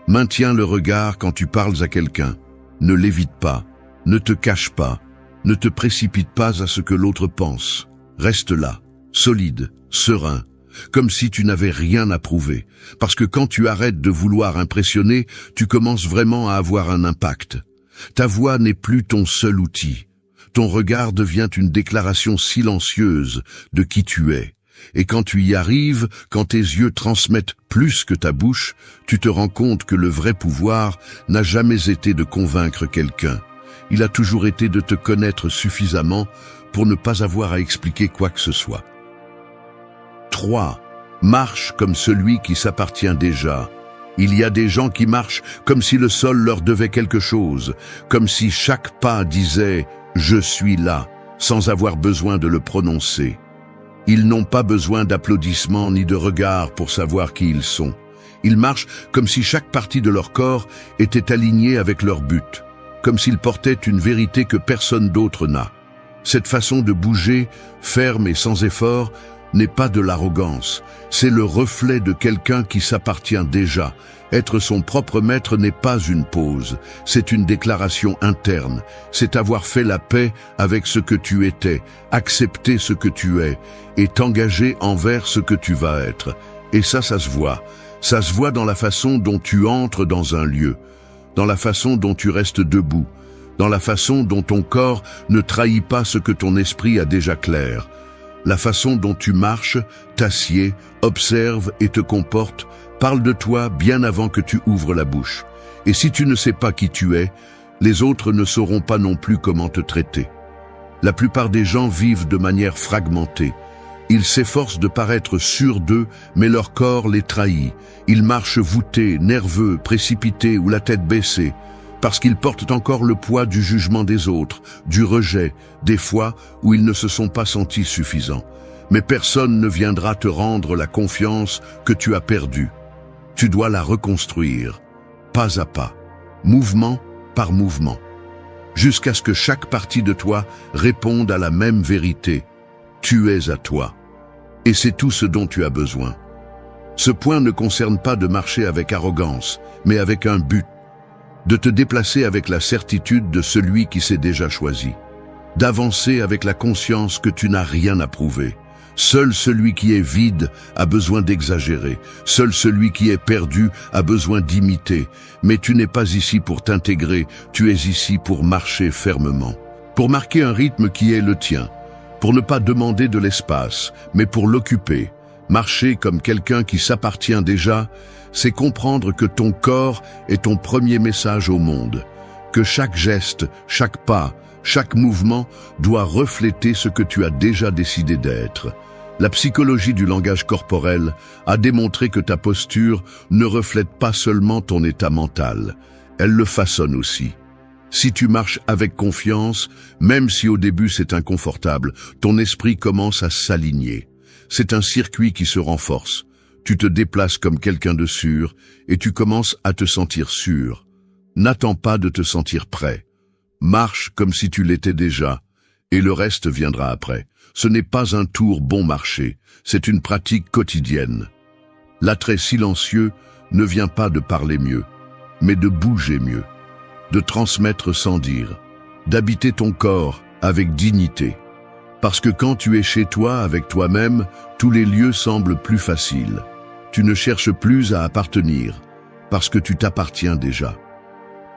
Maintiens le regard quand tu parles à quelqu'un. Ne l'évite pas. Ne te cache pas. Ne te précipite pas à ce que l'autre pense. Reste là, solide, serein, comme si tu n'avais rien à prouver. Parce que quand tu arrêtes de vouloir impressionner, tu commences vraiment à avoir un impact. Ta voix n'est plus ton seul outil. Ton regard devient une déclaration silencieuse de qui tu es. Et quand tu y arrives, quand tes yeux transmettent plus que ta bouche, tu te rends compte que le vrai pouvoir n'a jamais été de convaincre quelqu'un. Il a toujours été de te connaître suffisamment pour ne pas avoir à expliquer quoi que ce soit. 3. Marche comme celui qui s'appartient déjà. Il y a des gens qui marchent comme si le sol leur devait quelque chose, comme si chaque pas disait « Je suis là », sans avoir besoin de le prononcer. Ils n'ont pas besoin d'applaudissements ni de regards pour savoir qui ils sont. Ils marchent comme si chaque partie de leur corps était alignée avec leur but, comme s'ils portaient une vérité que personne d'autre n'a. Cette façon de bouger, ferme et sans effort, n'est pas de l'arrogance, c'est le reflet de quelqu'un qui s'appartient déjà. Être son propre maître n'est pas une pose, c'est une déclaration interne, c'est avoir fait la paix avec ce que tu étais, accepter ce que tu es, et t'engager envers ce que tu vas être. Et ça se voit. Ça se voit dans la façon dont tu entres dans un lieu, dans la façon dont tu restes debout, dans la façon dont ton corps ne trahit pas ce que ton esprit a déjà clair, La façon dont tu marches, t'assieds, observes et te comportes parle de toi bien avant que tu ouvres la bouche. Et si tu ne sais pas qui tu es, les autres ne sauront pas non plus comment te traiter. La plupart des gens vivent de manière fragmentée. Ils s'efforcent de paraître sûrs d'eux, mais leur corps les trahit. Ils marchent voûtés, nerveux, précipités ou la tête baissée, parce qu'ils portent encore le poids du jugement des autres, du rejet, des fois où ils ne se sont pas sentis suffisants. Mais personne ne viendra te rendre la confiance que tu as perdue. Tu dois la reconstruire, pas à pas, mouvement par mouvement, jusqu'à ce que chaque partie de toi réponde à la même vérité. Tu es à toi. Et c'est tout ce dont tu as besoin. Ce point ne concerne pas de marcher avec arrogance, mais avec un but. De te déplacer avec la certitude de celui qui s'est déjà choisi. D'avancer avec la conscience que tu n'as rien à prouver. Seul celui qui est vide a besoin d'exagérer. Seul celui qui est perdu a besoin d'imiter. Mais tu n'es pas ici pour t'intégrer, tu es ici pour marcher fermement. Pour marquer un rythme qui est le tien. Pour ne pas demander de l'espace, mais pour l'occuper. Marcher comme quelqu'un qui s'appartient déjà, c'est comprendre que ton corps est ton premier message au monde. Que chaque geste, chaque pas, chaque mouvement doit refléter ce que tu as déjà décidé d'être. La psychologie du langage corporel a démontré que ta posture ne reflète pas seulement ton état mental, elle le façonne aussi. Si tu marches avec confiance, même si au début c'est inconfortable, ton esprit commence à s'aligner. C'est un circuit qui se renforce. Tu te déplaces comme quelqu'un de sûr et tu commences à te sentir sûr. N'attends pas de te sentir prêt. Marche comme si tu l'étais déjà, et le reste viendra après. Ce n'est pas un tour bon marché, c'est une pratique quotidienne. L'attrait silencieux ne vient pas de parler mieux, mais de bouger mieux, de transmettre sans dire, d'habiter ton corps avec dignité. Parce que quand tu es chez toi avec toi-même, tous les lieux semblent plus faciles. Tu ne cherches plus à appartenir, parce que tu t'appartiens déjà.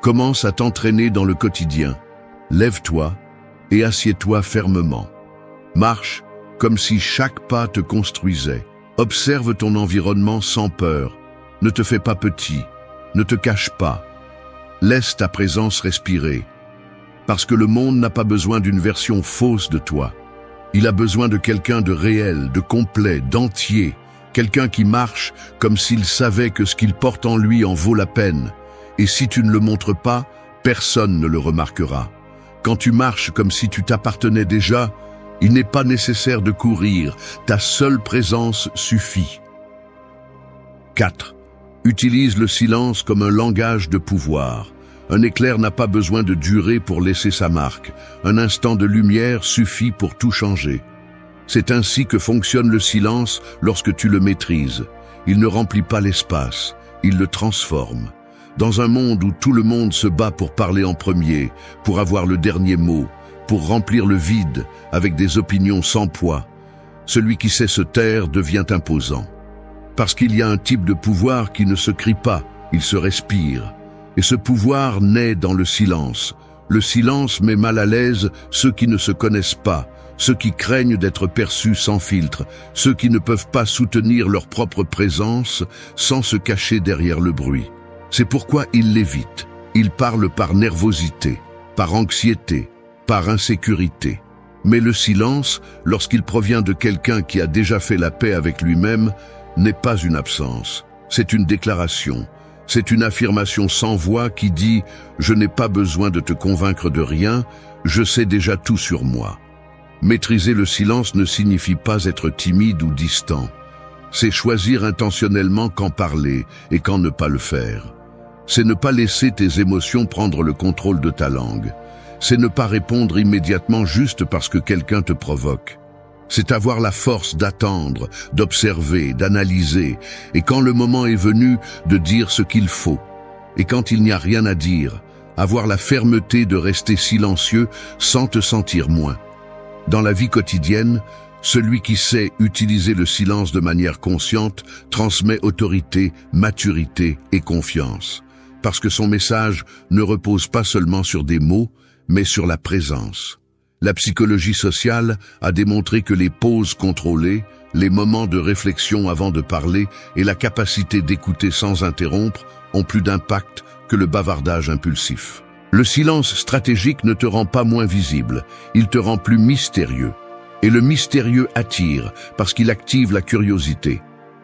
Commence à t'entraîner dans le quotidien. Lève-toi et assieds-toi fermement. Marche comme si chaque pas te construisait. Observe ton environnement sans peur. Ne te fais pas petit. Ne te cache pas. Laisse ta présence respirer. Parce que le monde n'a pas besoin d'une version fausse de toi. Il a besoin de quelqu'un de réel, de complet, d'entier. Quelqu'un qui marche comme s'il savait que ce qu'il porte en lui en vaut la peine. Et si tu ne le montres pas, personne ne le remarquera. Quand tu marches comme si tu t'appartenais déjà, il n'est pas nécessaire de courir, ta seule présence suffit. 4. Utilise le silence comme un langage de pouvoir. Un éclair n'a pas besoin de durer pour laisser sa marque. Un instant de lumière suffit pour tout changer. C'est ainsi que fonctionne le silence lorsque tu le maîtrises. Il ne remplit pas l'espace, il le transforme. Dans un monde où tout le monde se bat pour parler en premier, pour avoir le dernier mot, pour remplir le vide avec des opinions sans poids, celui qui sait se taire devient imposant. Parce qu'il y a un type de pouvoir qui ne se crie pas, il se respire. Et ce pouvoir naît dans le silence. Le silence met mal à l'aise ceux qui ne se connaissent pas, ceux qui craignent d'être perçus sans filtre, ceux qui ne peuvent pas soutenir leur propre présence sans se cacher derrière le bruit. C'est pourquoi ils l'évitent. Ils parlent par nervosité, par anxiété, par insécurité. Mais le silence, lorsqu'il provient de quelqu'un qui a déjà fait la paix avec lui-même, n'est pas une absence. C'est une déclaration. C'est une affirmation sans voix qui dit « Je n'ai pas besoin de te convaincre de rien, je sais déjà tout sur moi ». Maîtriser le silence ne signifie pas être timide ou distant. C'est choisir intentionnellement quand parler et quand ne pas le faire. C'est ne pas laisser tes émotions prendre le contrôle de ta langue. C'est ne pas répondre immédiatement juste parce que quelqu'un te provoque. C'est avoir la force d'attendre, d'observer, d'analyser, et quand le moment est venu, de dire ce qu'il faut. Et quand il n'y a rien à dire, avoir la fermeté de rester silencieux sans te sentir moins. Dans la vie quotidienne, celui qui sait utiliser le silence de manière consciente transmet autorité, maturité et confiance. Parce que son message ne repose pas seulement sur des mots, mais sur la présence. La psychologie sociale a démontré que les pauses contrôlées, les moments de réflexion avant de parler et la capacité d'écouter sans interrompre ont plus d'impact que le bavardage impulsif. Le silence stratégique ne te rend pas moins visible, il te rend plus mystérieux. Et le mystérieux attire parce qu'il active la curiosité.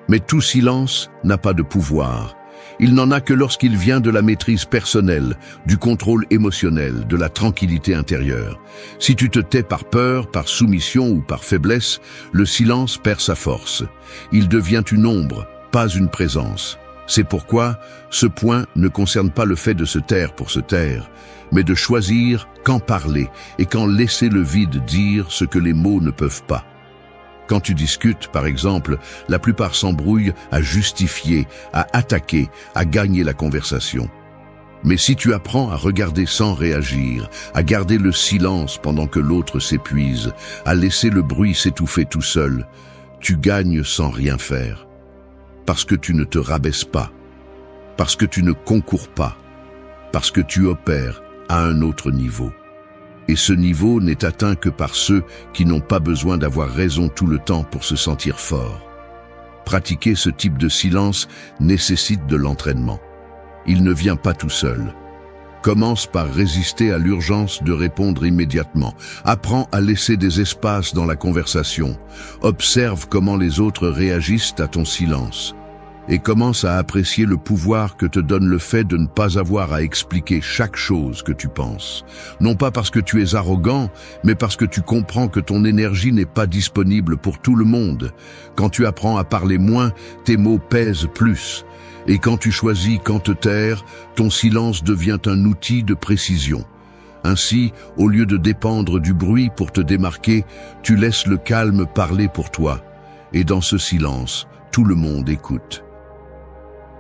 Mais tout silence n'a pas de pouvoir. Il n'en a que lorsqu'il vient de la maîtrise personnelle, du contrôle émotionnel, de la tranquillité intérieure. Si tu te tais par peur, par soumission ou par faiblesse, le silence perd sa force. Il devient une ombre, pas une présence. C'est pourquoi ce point ne concerne pas le fait de se taire pour se taire, mais de choisir quand parler et quand laisser le vide dire ce que les mots ne peuvent pas. Quand tu discutes, par exemple, la plupart s'embrouillent à justifier, à attaquer, à gagner la conversation. Mais si tu apprends à regarder sans réagir, à garder le silence pendant que l'autre s'épuise, à laisser le bruit s'étouffer tout seul, tu gagnes sans rien faire. Parce que tu ne te rabaisses pas, parce que tu ne concours pas, parce que tu opères à un autre niveau. Et ce niveau n'est atteint que par ceux qui n'ont pas besoin d'avoir raison tout le temps pour se sentir forts. Pratiquer ce type de silence nécessite de l'entraînement. Il ne vient pas tout seul. Commence par résister à l'urgence de répondre immédiatement. Apprends à laisser des espaces dans la conversation. Observe comment les autres réagissent à ton silence. Et commence à apprécier le pouvoir que te donne le fait de ne pas avoir à expliquer chaque chose que tu penses. Non pas parce que tu es arrogant, mais parce que tu comprends que ton énergie n'est pas disponible pour tout le monde. Quand tu apprends à parler moins, tes mots pèsent plus. Et quand tu choisis quand te taire, ton silence devient un outil de précision. Ainsi, au lieu de dépendre du bruit pour te démarquer, tu laisses le calme parler pour toi. Et dans ce silence, tout le monde écoute.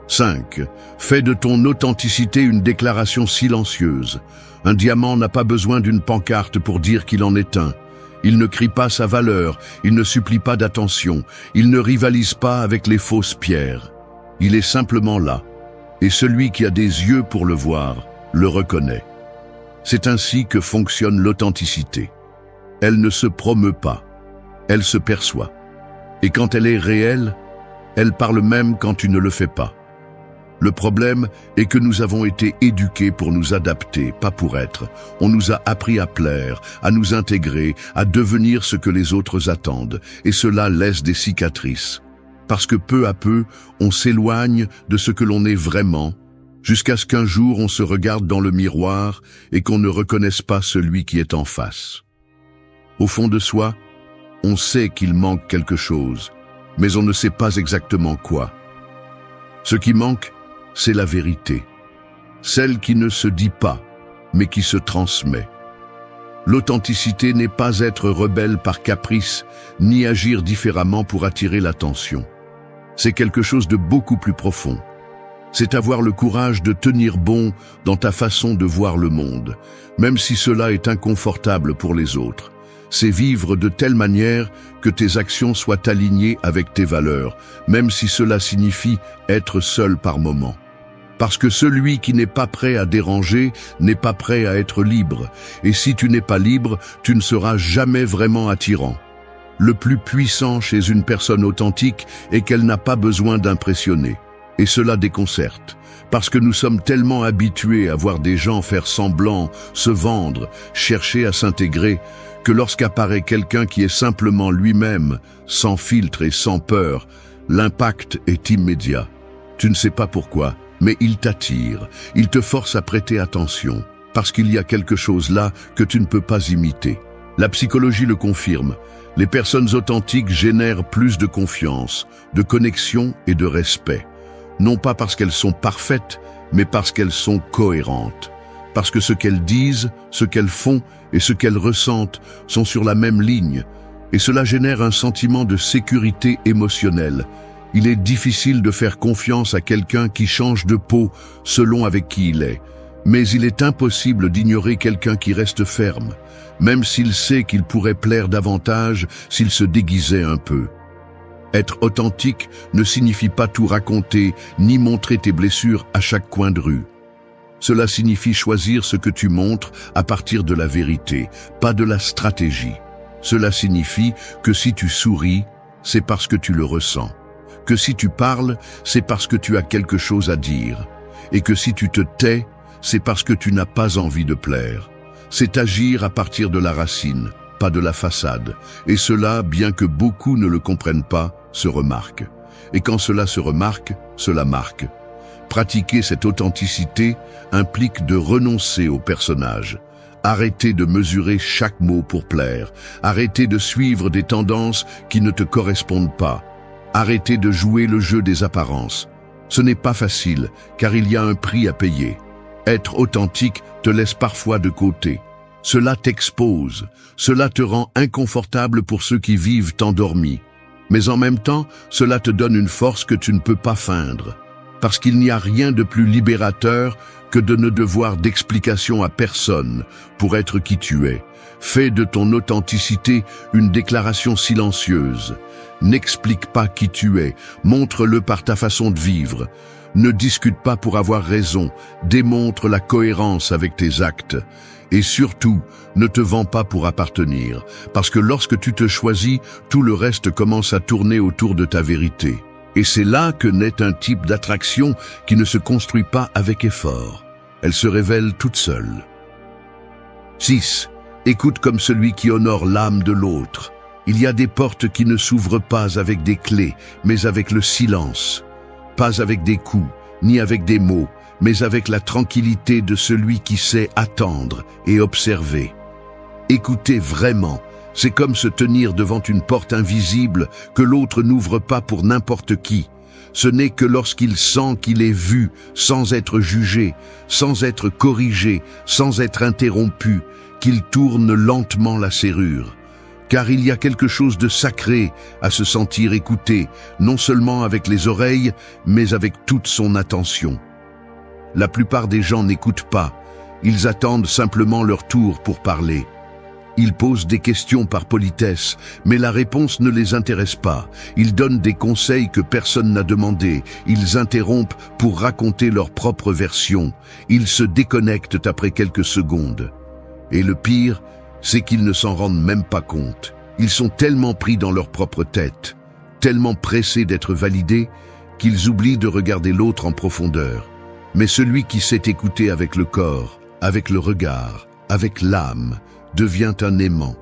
5. Fais de ton authenticité une déclaration silencieuse. Un diamant n'a pas besoin d'une pancarte pour dire qu'il en est un. Il ne crie pas sa valeur, il ne supplie pas d'attention, il ne rivalise pas avec les fausses pierres. Il est simplement là, et celui qui a des yeux pour le voir, le reconnaît. C'est ainsi que fonctionne l'authenticité. Elle ne se promeut pas, elle se perçoit. Et quand elle est réelle, elle parle même quand tu ne le fais pas. Le problème est que nous avons été éduqués pour nous adapter, pas pour être. On nous a appris à plaire, à nous intégrer, à devenir ce que les autres attendent, et cela laisse des cicatrices. Parce que peu à peu, on s'éloigne de ce que l'on est vraiment, jusqu'à ce qu'un jour on se regarde dans le miroir et qu'on ne reconnaisse pas celui qui est en face. Au fond de soi, on sait qu'il manque quelque chose, mais on ne sait pas exactement quoi. Ce qui manque, c'est la vérité, celle qui ne se dit pas, mais qui se transmet. L'authenticité n'est pas être rebelle par caprice, ni agir différemment pour attirer l'attention. C'est quelque chose de beaucoup plus profond. C'est avoir le courage de tenir bon dans ta façon de voir le monde, même si cela est inconfortable pour les autres. C'est vivre de telle manière que tes actions soient alignées avec tes valeurs, même si cela signifie être seul par moment. Parce que celui qui n'est pas prêt à déranger n'est pas prêt à être libre, et si tu n'es pas libre, tu ne seras jamais vraiment attirant. Le plus puissant chez une personne authentique est qu'elle n'a pas besoin d'impressionner. Et cela déconcerte, parce que nous sommes tellement habitués à voir des gens faire semblant, se vendre, chercher à s'intégrer, que lorsqu'apparaît quelqu'un qui est simplement lui-même, sans filtre et sans peur, l'impact est immédiat. Tu ne sais pas pourquoi, mais il t'attire, il te force à prêter attention, parce qu'il y a quelque chose là que tu ne peux pas imiter. La psychologie le confirme. Les personnes authentiques génèrent plus de confiance, de connexion et de respect. Non pas parce qu'elles sont parfaites, mais parce qu'elles sont cohérentes. Parce que ce qu'elles disent, ce qu'elles font et ce qu'elles ressentent sont sur la même ligne. Et cela génère un sentiment de sécurité émotionnelle. Il est difficile de faire confiance à quelqu'un qui change de peau selon avec qui il est. Mais il est impossible d'ignorer quelqu'un qui reste ferme, même s'il sait qu'il pourrait plaire davantage s'il se déguisait un peu. Être authentique ne signifie pas tout raconter, ni montrer tes blessures à chaque coin de rue. Cela signifie choisir ce que tu montres à partir de la vérité, pas de la stratégie. Cela signifie que si tu souris, c'est parce que tu le ressens. Que si tu parles, c'est parce que tu as quelque chose à dire. Et que si tu te tais, c'est parce que tu n'as pas envie de plaire. C'est agir à partir de la racine, pas de la façade. Et cela, bien que beaucoup ne le comprennent pas, se remarque. Et quand cela se remarque, cela marque. Pratiquer cette authenticité implique de renoncer au personnage. Arrêter de mesurer chaque mot pour plaire. Arrêter de suivre des tendances qui ne te correspondent pas. Arrêter de jouer le jeu des apparences. Ce n'est pas facile, car il y a un prix à payer. Être authentique te laisse parfois de côté. Cela t'expose. Cela te rend inconfortable pour ceux qui vivent endormis. Mais en même temps, cela te donne une force que tu ne peux pas feindre. Parce qu'il n'y a rien de plus libérateur que de ne devoir d'explication à personne pour être qui tu es. Fais de ton authenticité une déclaration silencieuse. N'explique pas qui tu es, montre-le par ta façon de vivre. Ne discute pas pour avoir raison, démontre la cohérence avec tes actes. Et surtout, ne te vends pas pour appartenir, parce que lorsque tu te choisis, tout le reste commence à tourner autour de ta vérité. Et c'est là que naît un type d'attraction qui ne se construit pas avec effort. Elle se révèle toute seule. 6. Écoute comme celui qui honore l'âme de l'autre. Il y a des portes qui ne s'ouvrent pas avec des clés, mais avec le silence. Pas avec des coups, ni avec des mots, mais avec la tranquillité de celui qui sait attendre et observer. Écoutez vraiment. C'est comme se tenir devant une porte invisible que l'autre n'ouvre pas pour n'importe qui. Ce n'est que lorsqu'il sent qu'il est vu, sans être jugé, sans être corrigé, sans être interrompu, qu'il tourne lentement la serrure. Car il y a quelque chose de sacré à se sentir écouté, non seulement avec les oreilles, mais avec toute son attention. La plupart des gens n'écoutent pas, ils attendent simplement leur tour pour parler. Ils posent des questions par politesse, mais la réponse ne les intéresse pas. Ils donnent des conseils que personne n'a demandé. Ils interrompent pour raconter leur propre version. Ils se déconnectent après quelques secondes. Et le pire, c'est qu'ils ne s'en rendent même pas compte. Ils sont tellement pris dans leur propre tête, tellement pressés d'être validés, qu'ils oublient de regarder l'autre en profondeur. Mais celui qui sait écouter avec le corps, avec le regard, avec l'âme, devient un aimant,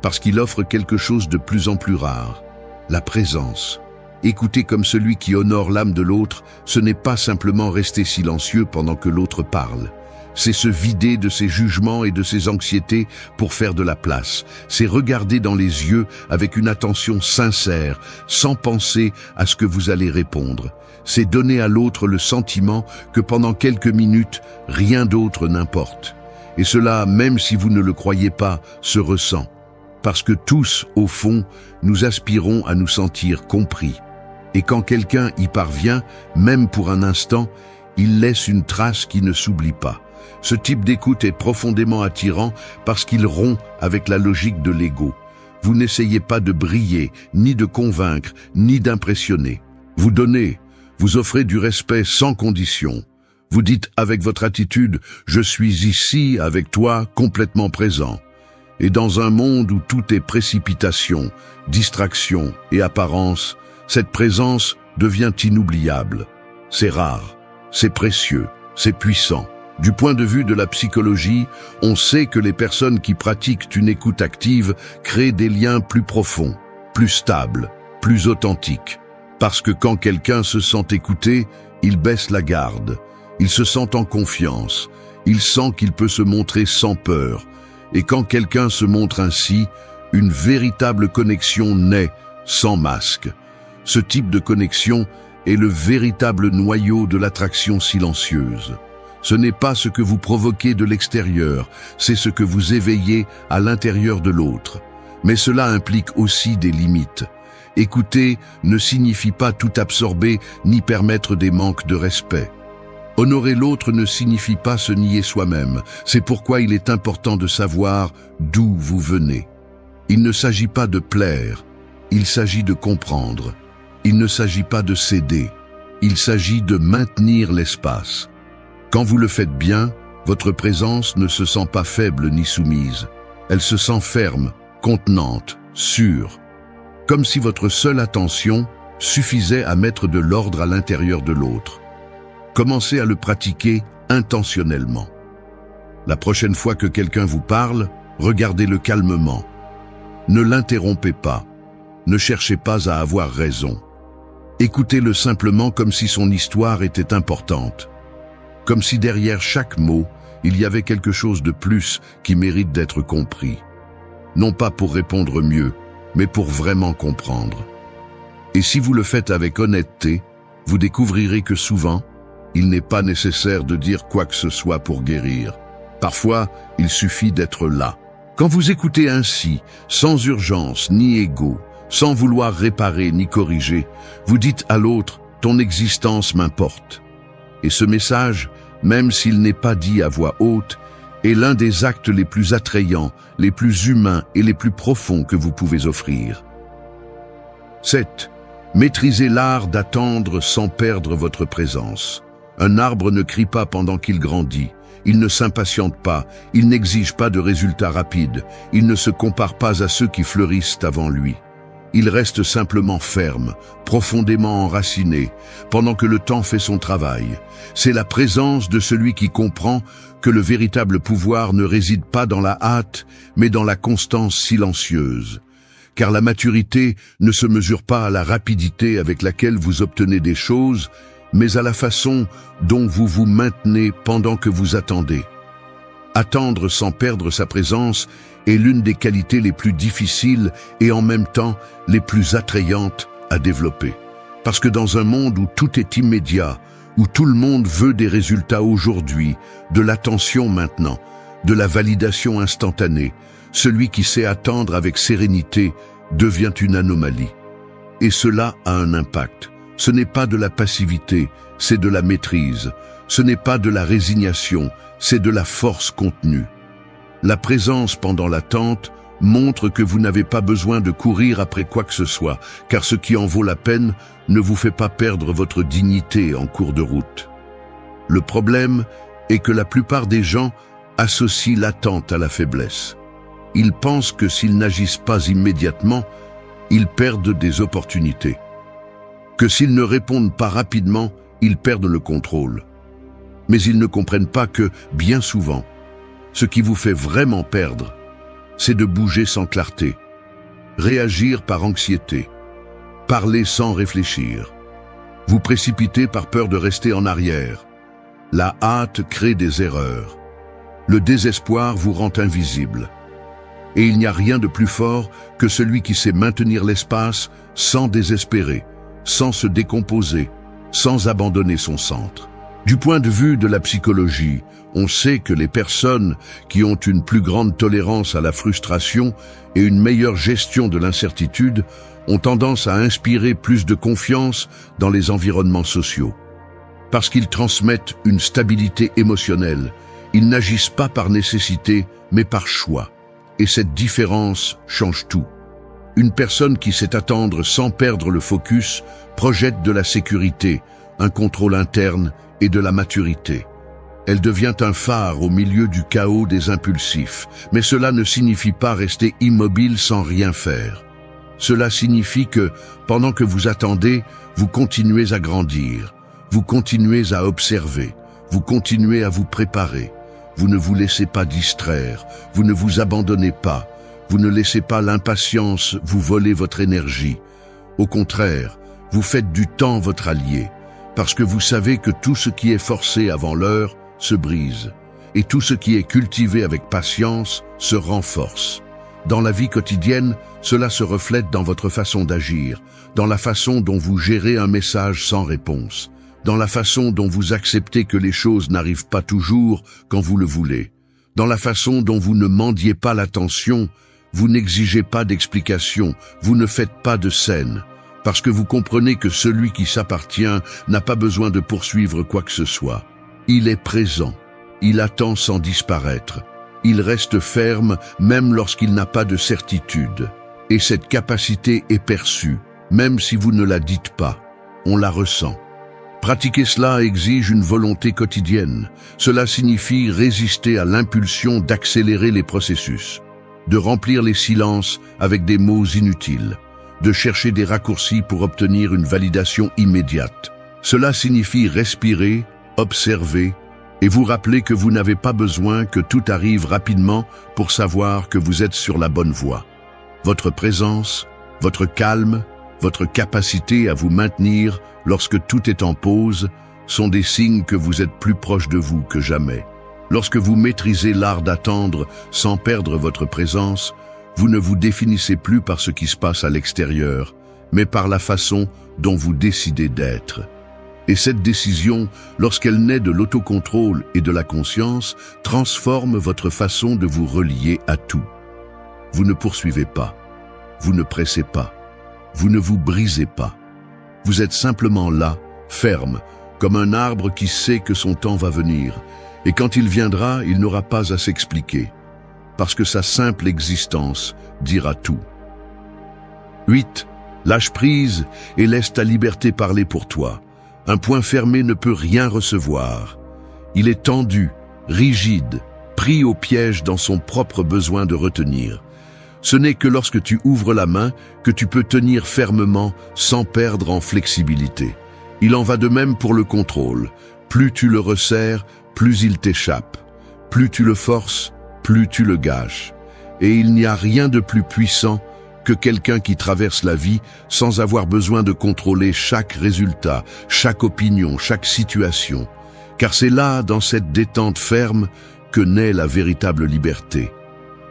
parce qu'il offre quelque chose de plus en plus rare, la présence. Écouter comme celui qui honore l'âme de l'autre, ce n'est pas simplement rester silencieux pendant que l'autre parle. C'est se vider de ses jugements et de ses anxiétés pour faire de la place. C'est regarder dans les yeux avec une attention sincère, sans penser à ce que vous allez répondre. C'est donner à l'autre le sentiment que pendant quelques minutes, rien d'autre n'importe. Et cela, même si vous ne le croyez pas, se ressent. Parce que tous, au fond, nous aspirons à nous sentir compris. Et quand quelqu'un y parvient, même pour un instant, il laisse une trace qui ne s'oublie pas. Ce type d'écoute est profondément attirant parce qu'il rompt avec la logique de l'ego. Vous n'essayez pas de briller, ni de convaincre, ni d'impressionner. Vous donnez, vous offrez du respect sans condition. Vous dites avec votre attitude « Je suis ici avec toi, complètement présent ». Et dans un monde où tout est précipitation, distraction et apparence, cette présence devient inoubliable. C'est rare, c'est précieux, c'est puissant. Du point de vue de la psychologie, on sait que les personnes qui pratiquent une écoute active créent des liens plus profonds, plus stables, plus authentiques. Parce que quand quelqu'un se sent écouté, il baisse la garde. Il se sent en confiance, il sent qu'il peut se montrer sans peur. Et quand quelqu'un se montre ainsi, une véritable connexion naît, sans masque. Ce type de connexion est le véritable noyau de l'attraction silencieuse. Ce n'est pas ce que vous provoquez de l'extérieur, c'est ce que vous éveillez à l'intérieur de l'autre. Mais cela implique aussi des limites. Écouter ne signifie pas tout absorber ni permettre des manques de respect. Honorer l'autre ne signifie pas se nier soi-même. C'est pourquoi il est important de savoir d'où vous venez. Il ne s'agit pas de plaire, il s'agit de comprendre. Il ne s'agit pas de céder, il s'agit de maintenir l'espace. Quand vous le faites bien, votre présence ne se sent pas faible ni soumise. Elle se sent ferme, contenante, sûre. Comme si votre seule attention suffisait à mettre de l'ordre à l'intérieur de l'autre. Commencez à le pratiquer intentionnellement. La prochaine fois que quelqu'un vous parle, regardez-le calmement. Ne l'interrompez pas. Ne cherchez pas à avoir raison. Écoutez-le simplement comme si son histoire était importante. Comme si derrière chaque mot, il y avait quelque chose de plus qui mérite d'être compris. Non pas pour répondre mieux, mais pour vraiment comprendre. Et si vous le faites avec honnêteté, vous découvrirez que souvent, il n'est pas nécessaire de dire quoi que ce soit pour guérir. Parfois, il suffit d'être là. Quand vous écoutez ainsi, sans urgence ni ego, sans vouloir réparer ni corriger, vous dites à l'autre « ton existence m'importe ». Et ce message, même s'il n'est pas dit à voix haute, est l'un des actes les plus attrayants, les plus humains et les plus profonds que vous pouvez offrir. 7. Maîtrisez l'art d'attendre sans perdre votre présence. Un arbre ne crie pas pendant qu'il grandit. Il ne s'impatiente pas, il n'exige pas de résultats rapides, il ne se compare pas à ceux qui fleurissent avant lui. Il reste simplement ferme, profondément enraciné, pendant que le temps fait son travail. C'est la présence de celui qui comprend que le véritable pouvoir ne réside pas dans la hâte, mais dans la constance silencieuse. Car la maturité ne se mesure pas à la rapidité avec laquelle vous obtenez des choses, mais à la façon dont vous vous maintenez pendant que vous attendez. Attendre sans perdre sa présence est l'une des qualités les plus difficiles et en même temps les plus attrayantes à développer. Parce que dans un monde où tout est immédiat, où tout le monde veut des résultats aujourd'hui, de l'attention maintenant, de la validation instantanée, celui qui sait attendre avec sérénité devient une anomalie. Et cela a un impact. Ce n'est pas de la passivité, c'est de la maîtrise. Ce n'est pas de la résignation, c'est de la force contenue. La présence pendant l'attente montre que vous n'avez pas besoin de courir après quoi que ce soit, car ce qui en vaut la peine ne vous fait pas perdre votre dignité en cours de route. Le problème est que la plupart des gens associent l'attente à la faiblesse. Ils pensent que s'ils n'agissent pas immédiatement, ils perdent des opportunités. Que s'ils ne répondent pas rapidement, ils perdent le contrôle. Mais ils ne comprennent pas que, bien souvent, ce qui vous fait vraiment perdre, c'est de bouger sans clarté, réagir par anxiété, parler sans réfléchir, vous précipiter par peur de rester en arrière. La hâte crée des erreurs. Le désespoir vous rend invisible. Et il n'y a rien de plus fort que celui qui sait maintenir l'espace sans désespérer, sans se décomposer, sans abandonner son centre. Du point de vue de la psychologie, on sait que les personnes qui ont une plus grande tolérance à la frustration et une meilleure gestion de l'incertitude ont tendance à inspirer plus de confiance dans les environnements sociaux. Parce qu'ils transmettent une stabilité émotionnelle, ils n'agissent pas par nécessité, mais par choix. Et cette différence change tout. Une personne qui sait attendre sans perdre le focus projette de la sécurité, un contrôle interne et de la maturité. Elle devient un phare au milieu du chaos des impulsifs, mais cela ne signifie pas rester immobile sans rien faire. Cela signifie que, pendant que vous attendez, vous continuez à grandir, vous continuez à observer, vous continuez à vous préparer. Vous ne vous laissez pas distraire, vous ne vous abandonnez pas, vous ne laissez pas l'impatience vous voler votre énergie. Au contraire, vous faites du temps votre allié, parce que vous savez que tout ce qui est forcé avant l'heure se brise, et tout ce qui est cultivé avec patience se renforce. Dans la vie quotidienne, cela se reflète dans votre façon d'agir, dans la façon dont vous gérez un message sans réponse, dans la façon dont vous acceptez que les choses n'arrivent pas toujours quand vous le voulez, dans la façon dont vous ne mendiez pas l'attention, vous n'exigez pas d'explication, vous ne faites pas de scène, parce que vous comprenez que celui qui s'appartient n'a pas besoin de poursuivre quoi que ce soit. Il est présent, il attend sans disparaître, il reste ferme même lorsqu'il n'a pas de certitude. Et cette capacité est perçue, même si vous ne la dites pas, on la ressent. Pratiquer cela exige une volonté quotidienne. Cela signifie résister à l'impulsion d'accélérer les processus, de remplir les silences avec des mots inutiles, de chercher des raccourcis pour obtenir une validation immédiate. Cela signifie respirer, observer et vous rappeler que vous n'avez pas besoin que tout arrive rapidement pour savoir que vous êtes sur la bonne voie. Votre présence, votre calme, votre capacité à vous maintenir lorsque tout est en pause sont des signes que vous êtes plus proche de vous que jamais. Lorsque vous maîtrisez l'art d'attendre sans perdre votre présence, vous ne vous définissez plus par ce qui se passe à l'extérieur, mais par la façon dont vous décidez d'être. Et cette décision, lorsqu'elle naît de l'autocontrôle et de la conscience, transforme votre façon de vous relier à tout. Vous ne poursuivez pas, vous ne pressez pas, vous ne vous brisez pas. Vous êtes simplement là, ferme, comme un arbre qui sait que son temps va venir, et quand il viendra, il n'aura pas à s'expliquer, parce que sa simple existence dira tout. 8. Lâche prise et laisse ta liberté parler pour toi. Un poing fermé ne peut rien recevoir. Il est tendu, rigide, pris au piège dans son propre besoin de retenir. Ce n'est que lorsque tu ouvres la main que tu peux tenir fermement sans perdre en flexibilité. Il en va de même pour le contrôle. Plus tu le resserres, plus il t'échappe. Plus tu le forces, plus tu le gâches. Et il n'y a rien de plus puissant que quelqu'un qui traverse la vie sans avoir besoin de contrôler chaque résultat, chaque opinion, chaque situation. Car c'est là, dans cette détente ferme, que naît la véritable liberté.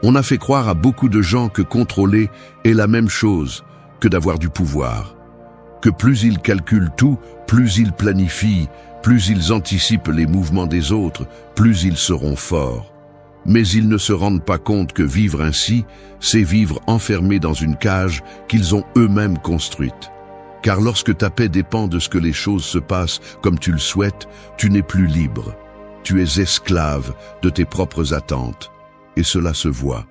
On a fait croire à beaucoup de gens que contrôler est la même chose que d'avoir du pouvoir. Que plus ils calculent tout, plus ils planifient, plus ils anticipent les mouvements des autres, plus ils seront forts. Mais ils ne se rendent pas compte que vivre ainsi, c'est vivre enfermé dans une cage qu'ils ont eux-mêmes construite. Car lorsque ta paix dépend de ce que les choses se passent comme tu le souhaites, tu n'es plus libre. Tu es esclave de tes propres attentes. Et cela se voit.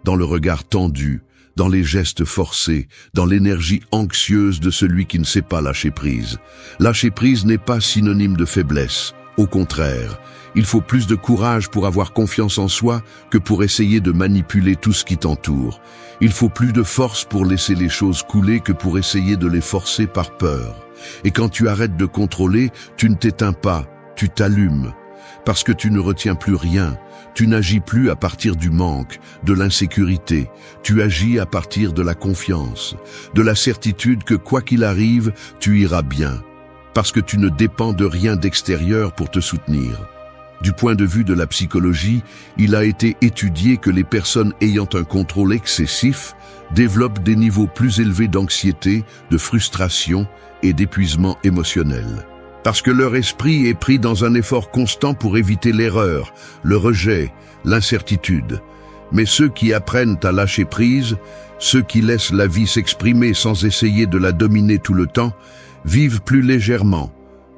Dans le regard tendu, dans les gestes forcés, dans l'énergie anxieuse de celui qui ne sait pas lâcher prise. Lâcher prise n'est pas synonyme de faiblesse. Au contraire, il faut plus de courage pour avoir confiance en soi que pour essayer de manipuler tout ce qui t'entoure. Il faut plus de force pour laisser les choses couler que pour essayer de les forcer par peur. Et quand tu arrêtes de contrôler, tu ne t'éteins pas, tu t'allumes. Parce que tu ne retiens plus rien, tu n'agis plus à partir du manque, de l'insécurité, tu agis à partir de la confiance, de la certitude que quoi qu'il arrive, tu iras bien. Parce que tu ne dépends de rien d'extérieur pour te soutenir. Du point de vue de la psychologie, il a été étudié que les personnes ayant un contrôle excessif développent des niveaux plus élevés d'anxiété, de frustration et d'épuisement émotionnel. Parce que leur esprit est pris dans un effort constant pour éviter l'erreur, le rejet, l'incertitude. Mais ceux qui apprennent à lâcher prise, ceux qui laissent la vie s'exprimer sans essayer de la dominer tout le temps, vivent plus légèrement,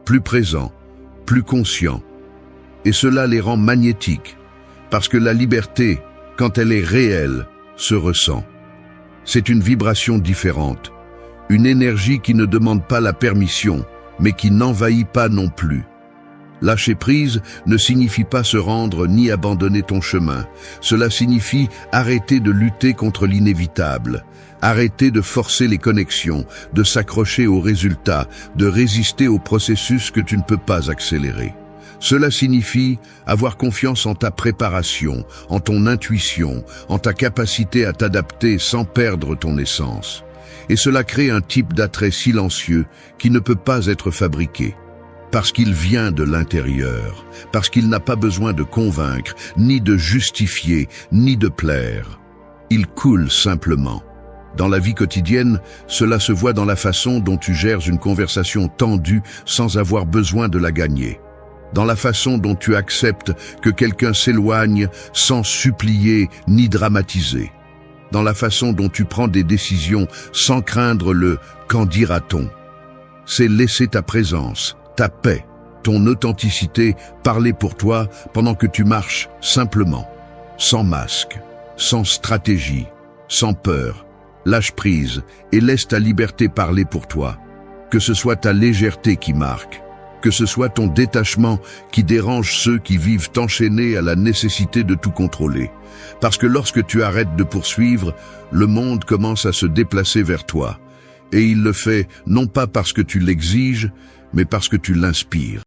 plus présents, plus conscients. Et cela les rend magnétiques, parce que la liberté, quand elle est réelle, se ressent. C'est une vibration différente, une énergie qui ne demande pas la permission, mais qui n'envahit pas non plus. Lâcher prise ne signifie pas se rendre ni abandonner ton chemin. Cela signifie arrêter de lutter contre l'inévitable, arrêter de forcer les connexions, de s'accrocher aux résultats, de résister au processus que tu ne peux pas accélérer. Cela signifie avoir confiance en ta préparation, en ton intuition, en ta capacité à t'adapter sans perdre ton essence. Et cela crée un type d'attrait silencieux qui ne peut pas être fabriqué. Parce qu'il vient de l'intérieur, parce qu'il n'a pas besoin de convaincre, ni de justifier, ni de plaire. Il coule simplement. Dans la vie quotidienne, cela se voit dans la façon dont tu gères une conversation tendue sans avoir besoin de la gagner. Dans la façon dont tu acceptes que quelqu'un s'éloigne sans supplier ni dramatiser. Dans la façon dont tu prends des décisions sans craindre le « qu'en dira-t-on ». C'est laisser ta présence, ta paix, ton authenticité parler pour toi pendant que tu marches simplement, sans masque, sans stratégie, sans peur. Lâche prise et laisse ta liberté parler pour toi. Que ce soit ta légèreté qui marque, que ce soit ton détachement qui dérange ceux qui vivent enchaînés à la nécessité de tout contrôler. Parce que lorsque tu arrêtes de poursuivre, le monde commence à se déplacer vers toi. Et il le fait non pas parce que tu l'exiges, mais parce que tu l'inspires.